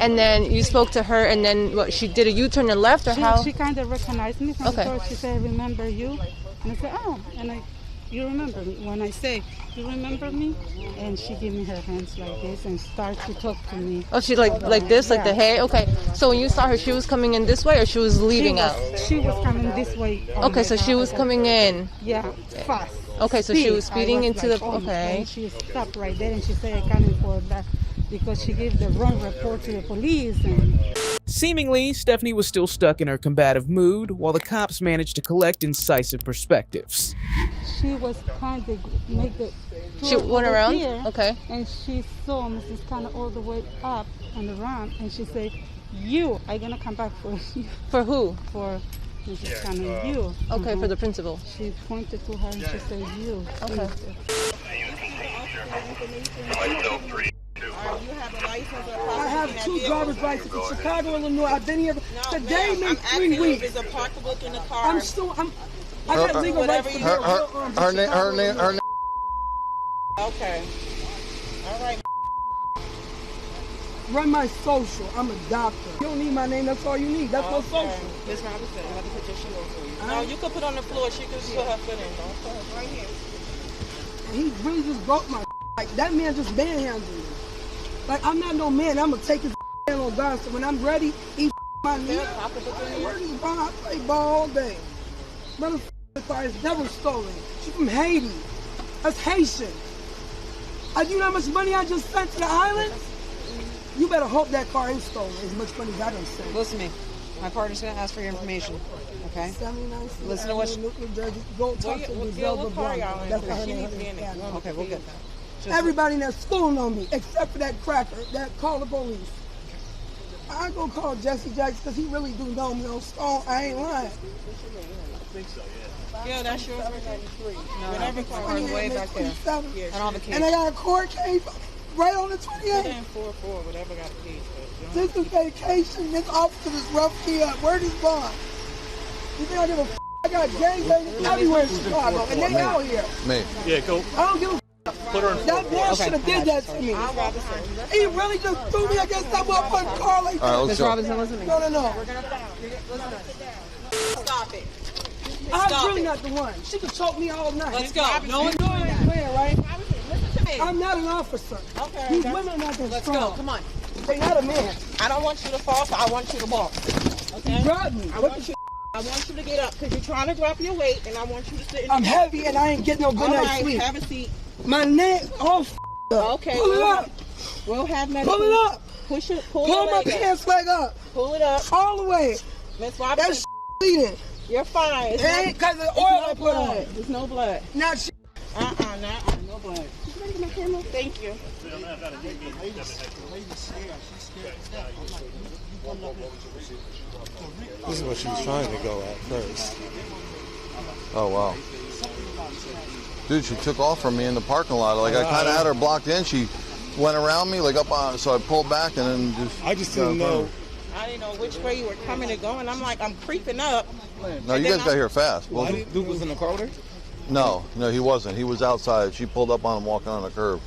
and then you spoke to her, and then what? She did a U-turn and left, or how? She kind of recognized me from before. She said, "Remember you?" And I said, "Oh," and you remember me. When I say, "You remember me?" and she gave me her hands like this and started to talk to me. Oh, she like this, like the hey. Okay, so when you saw her, she was coming in this way, or she was leaving out? She was coming this way. Okay, so she was coming in. Yeah, fast. Okay, so she was speeding into the. Oh, Okay. and she stopped right there and she said, "I'm coming for that," because she gave the wrong report to the police. And Seemingly, Stephanie was still stuck in her combative mood, while the cops managed to collect incisive perspectives. She was kind of make the She went around? Here, okay. And she saw Mrs. Tanner all the way up and around, and she said, "You are gonna come back for you." For who? For Mrs. Tanner, you. Okay, for the principal. She pointed to her and she said, "You." Okay. I have 2 driver's licenses in Chicago, Illinois. I've been here today, maybe 3 weeks. Is a parkable in the car? I got legal rights to her name. Okay. All right. Run my social. I'm a doctor. You don't need my name. That's all you need. That's my social. Miss Robinson, let me put your shoe on for you. No, you can put on the floor. She can put her foot in. Right here. He really just broke my like that man just manhandled me. Like I'm not no man. I'm gonna take his hand on God. So when I'm ready, he my knee. Where is ball? I play ball all day. Mother car is never stolen. She from Haiti. That's Haitian. You know how much money I just sent to the island? You better hope that car ain't stolen. As much money as I done sent. Listen to me. My partner's gonna ask for your information. Okay? Listen to what she... Go talk to what car y'all in? That's her She name. needs to be in it. Okay, we'll get that. Everybody in that school know me, except for that cracker that called the police. I ain't gonna call Jesse Jackson because he really do know me on Stone. I ain't lying. I think so, yeah. Yeah, that's yours. 93. Whatever car is way back there. I don't have a key. And I got a court case right on the 28th. Put in 4-4, whatever got the keys. This is vacation. This officer is rough me up. Where this bond? You think I give a f? I got gangbangers everywhere in Chicago, and they out here. Me. Yeah, go. I don't give a f. That man should have did that to me. He really just threw me against that motherfucking car like that. Miss Robinson, listen to me. No. We're gonna stop it. I'm really not the one. She could choke me all night. Let's go. No one's doing that clear, right? Listen to me. I'm not an officer. Okay. These women are not that Let's strong. go. Come on. They not a man. I don't want you to fall, so I want you to walk. Okay? You grabbed me. I want you to get up because you're trying to drop your weight, and I want you to sit in I'm heavy and I ain't getting no good night's sleep. Have a seat. My neck all up. Okay. Pull it up. We'll have medical. Pull it up. Pull my pants leg up. Pull it up. All the way. Miss Robinson. That's bleeding. You're fine. It ain't because of the oil I put on. There's no blood. Not shit. No blood. Thank you. This is what she was trying to go at first. Oh, wow. Dude, she took off from me in the parking lot. Like, I kind of had her blocked in. She went around me, like, up on, so I pulled back and then just... I just didn't know. I didn't know which way you were coming and going. I'm like, I'm creeping up. No, you guys got here fast. Well, Duke was in the car with her? No, he wasn't. He was outside. She pulled up on him walking on the curb.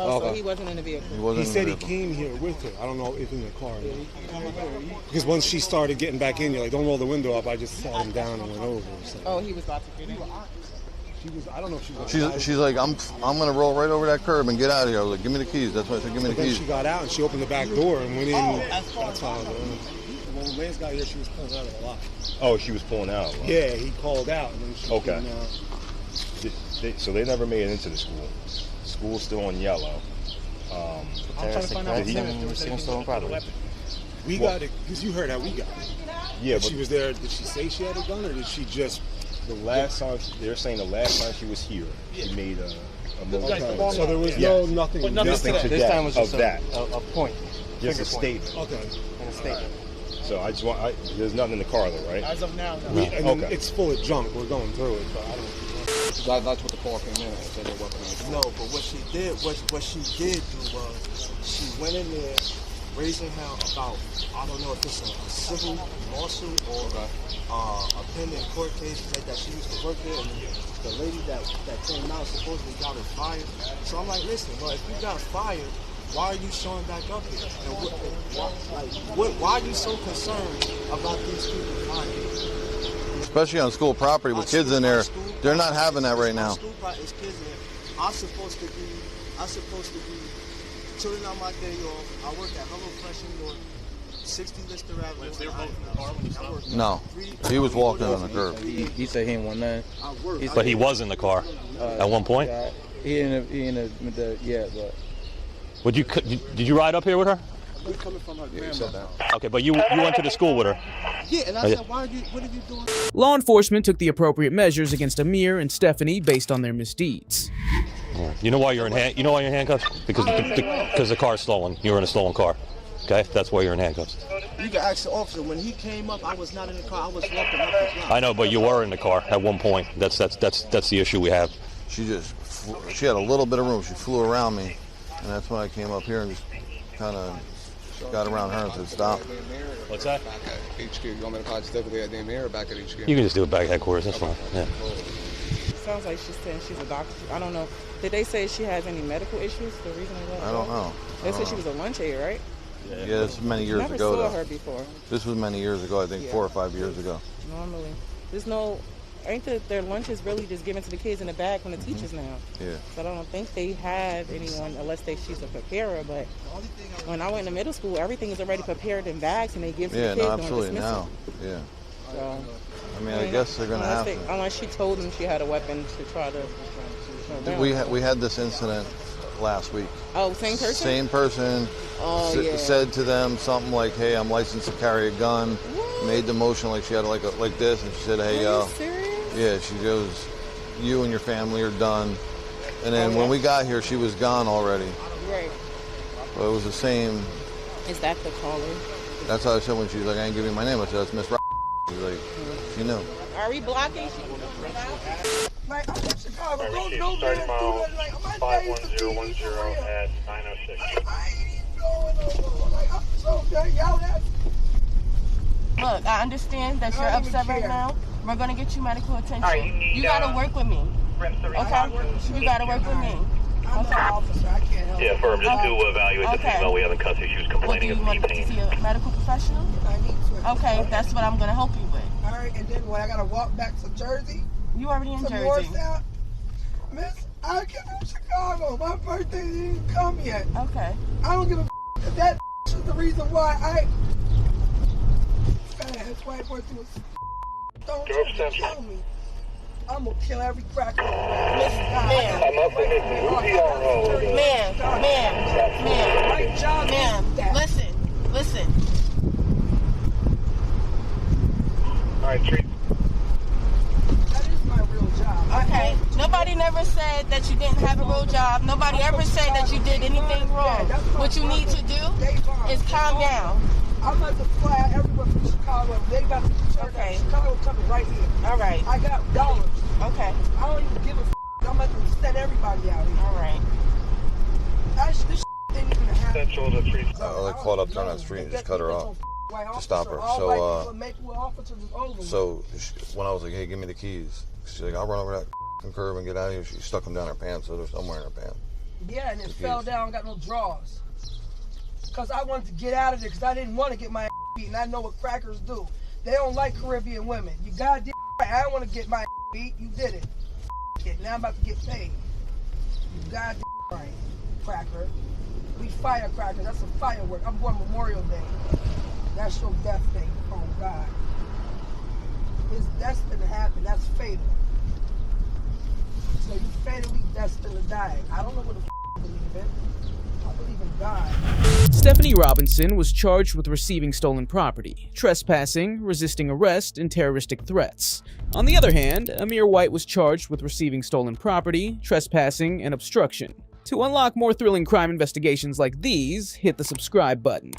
Oh, so he wasn't in the vehicle. He wasn't He in said the he vehicle. came here with her. I don't know if in the car or not. Because once she started getting back in, you're like, don't roll the window up. I just sat him down and went over. So. Oh, he was about to get in. She was, I don't know if she was. She's like, I'm gonna roll right over that curb and get out of here. I was like, give me the keys. That's why I said, give me the Then keys. she got out and she opened the back door and went in. That's how it went. When Lance got here, she was pulling out of the lot. Oh, she was pulling out. Yeah, he called out and then she Okay. came out. So they never made it into the school. School's still on yellow. I'm trying to find out what stolen property. We got it because you heard how we got it. Yeah, but she was there. Did she say she had a gun, or did she just? The last time they're saying the last time she was here, she made a move. So there was nothing. But nothing to this that, time was just of that. A point. Just a statement. Okay. And a statement. So I just want. There's nothing in the car though, right? As of now, no. Okay. It's full of junk. We're going through it, but I don't. That's what the call came in and said they weaponized. No, but what she did do was she went in there raising hell about, I don't know if it's a civil lawsuit or a pending court case like that. She used to work there, and the lady that came out supposedly got her fired. So I'm like, listen, well, if you got fired, why are you showing back up here? And why are you so concerned about these people fired? Especially on school property with kids in there. They're not having that right now. It's kids in there. I'm supposed to be chilling on my day off. I work at Hello Fresh in York, 60 Lister Avenue. Was there both in the car when you No, he was walking on the curb. He said he ain't want none. But he was in the car at one point. He in the but. Did you ride up here with her? was coming from her Yeah, you said grandmother. that. Okay, but you went to the school with her. Yeah, and I said, what are you doing? Law enforcement took the appropriate measures against Amir and Stephanie based on their misdeeds. You know why you're in handcuffs? Because the car's stolen. You were in a stolen car. Okay, that's why you're in handcuffs. You can ask the officer. When he came up, I was not in the car. I was walking up the block. I know, but you were in the car at one point. That's the issue we have. She had a little bit of room. She flew around me, and that's when I came up here and just kind of got around her and said, stop. What's that? Back at HQ. You want me to call Stephanie at the mirror back at HQ? You can just do it back at headquarters. That's fine. Yeah. Sounds like she's saying she's a doctor. I don't know. Did they say she has any medical issues? The reason I don't know. They said she was a lunch aide, right? Yeah, this was many years Never ago. saw though. her before. This was many years ago. I think 4 or 5 years ago. Normally, there's no. Ain't their lunches really just given to the kids in the bag from the teachers now? Yeah. So I don't think they have anyone unless she's a preparer. But when I went to middle school, everything is already prepared in bags and they give to the kids. Yeah, no, absolutely. Now, yeah. So, I mean, I guess they're gonna have to. Unless she told them she had a weapon to try to. We had this incident last week. Oh, same person? Same person said to them something like, hey, I'm licensed to carry a gun. What? Made the motion like she had like this, and she said, hey, Are you serious? Yeah, she goes, you and your family are done. And then when we got here, she was gone already. Right. But it was the same. Is that the caller? That's how I said when she was like, I ain't giving you my name. I said, that's Miss She's like, she knew. Are we blocking? Like, I'm in Chicago. Don't do starting that. mile Like, my 51010 at 906. I ain't even going over. Like, I'm so done. Y'all have. Look, I understand that you're upset right now. We're gonna get you medical attention. All right, you gotta work with me. Okay? You gotta work with me. I'm an officer. I can't help. Yeah, firm, just to evaluate the female we have in custody. She was complaining of knee To pain. see a medical professional? I need to. Okay, that's what I'm gonna help you with. All right, and then when I gotta walk back to Jersey. You already in to Jersey. Morristown, Miss, I came from Chicago. My birthday didn't come yet. Okay. I don't give a f. That is the reason why That's why don't kill me. I'm gonna kill every cracker. Ma'am. I'm up in the Ma'am. Listen. All right, treat. That is my real job. Okay. Nobody never said that you didn't have a real job. Nobody ever said that you did anything wrong. What you need to do is calm down. I'm about to fly everywhere from Chicago. They got the church. Okay. Chicago coming right here. All right. I got dollars. Okay. I don't even give a f. I'm about to send everybody out here. All right. This didn't even happen. Central to 3. I caught up, turned on the street, and just cut her off to stop her. So when I was like, hey, give me the keys, she's like, I'll run over that curb and get out of here. She stuck them down her pants, so they're somewhere in her pants. Yeah, and it fell down, got no drawers. Because I wanted to get out of there because I didn't want to get my beat, and I know what crackers do. They don't like Caribbean women. You goddamn right. I don't want to get my beat. You did it. Now I'm about to get paid. You goddamn right, cracker. We firecrackers. That's a firework. I'm born Memorial Day. That's your death day. Oh, God. That's going to happen. That's fatal. So you fatally destined to die. I don't know what the I believe in. I believe in God. Stephanie Robinson was charged with receiving stolen property, trespassing, resisting arrest, and terroristic threats. On the other hand, Amir White was charged with receiving stolen property, trespassing, and obstruction. To unlock more thrilling crime investigations like these, hit the subscribe button.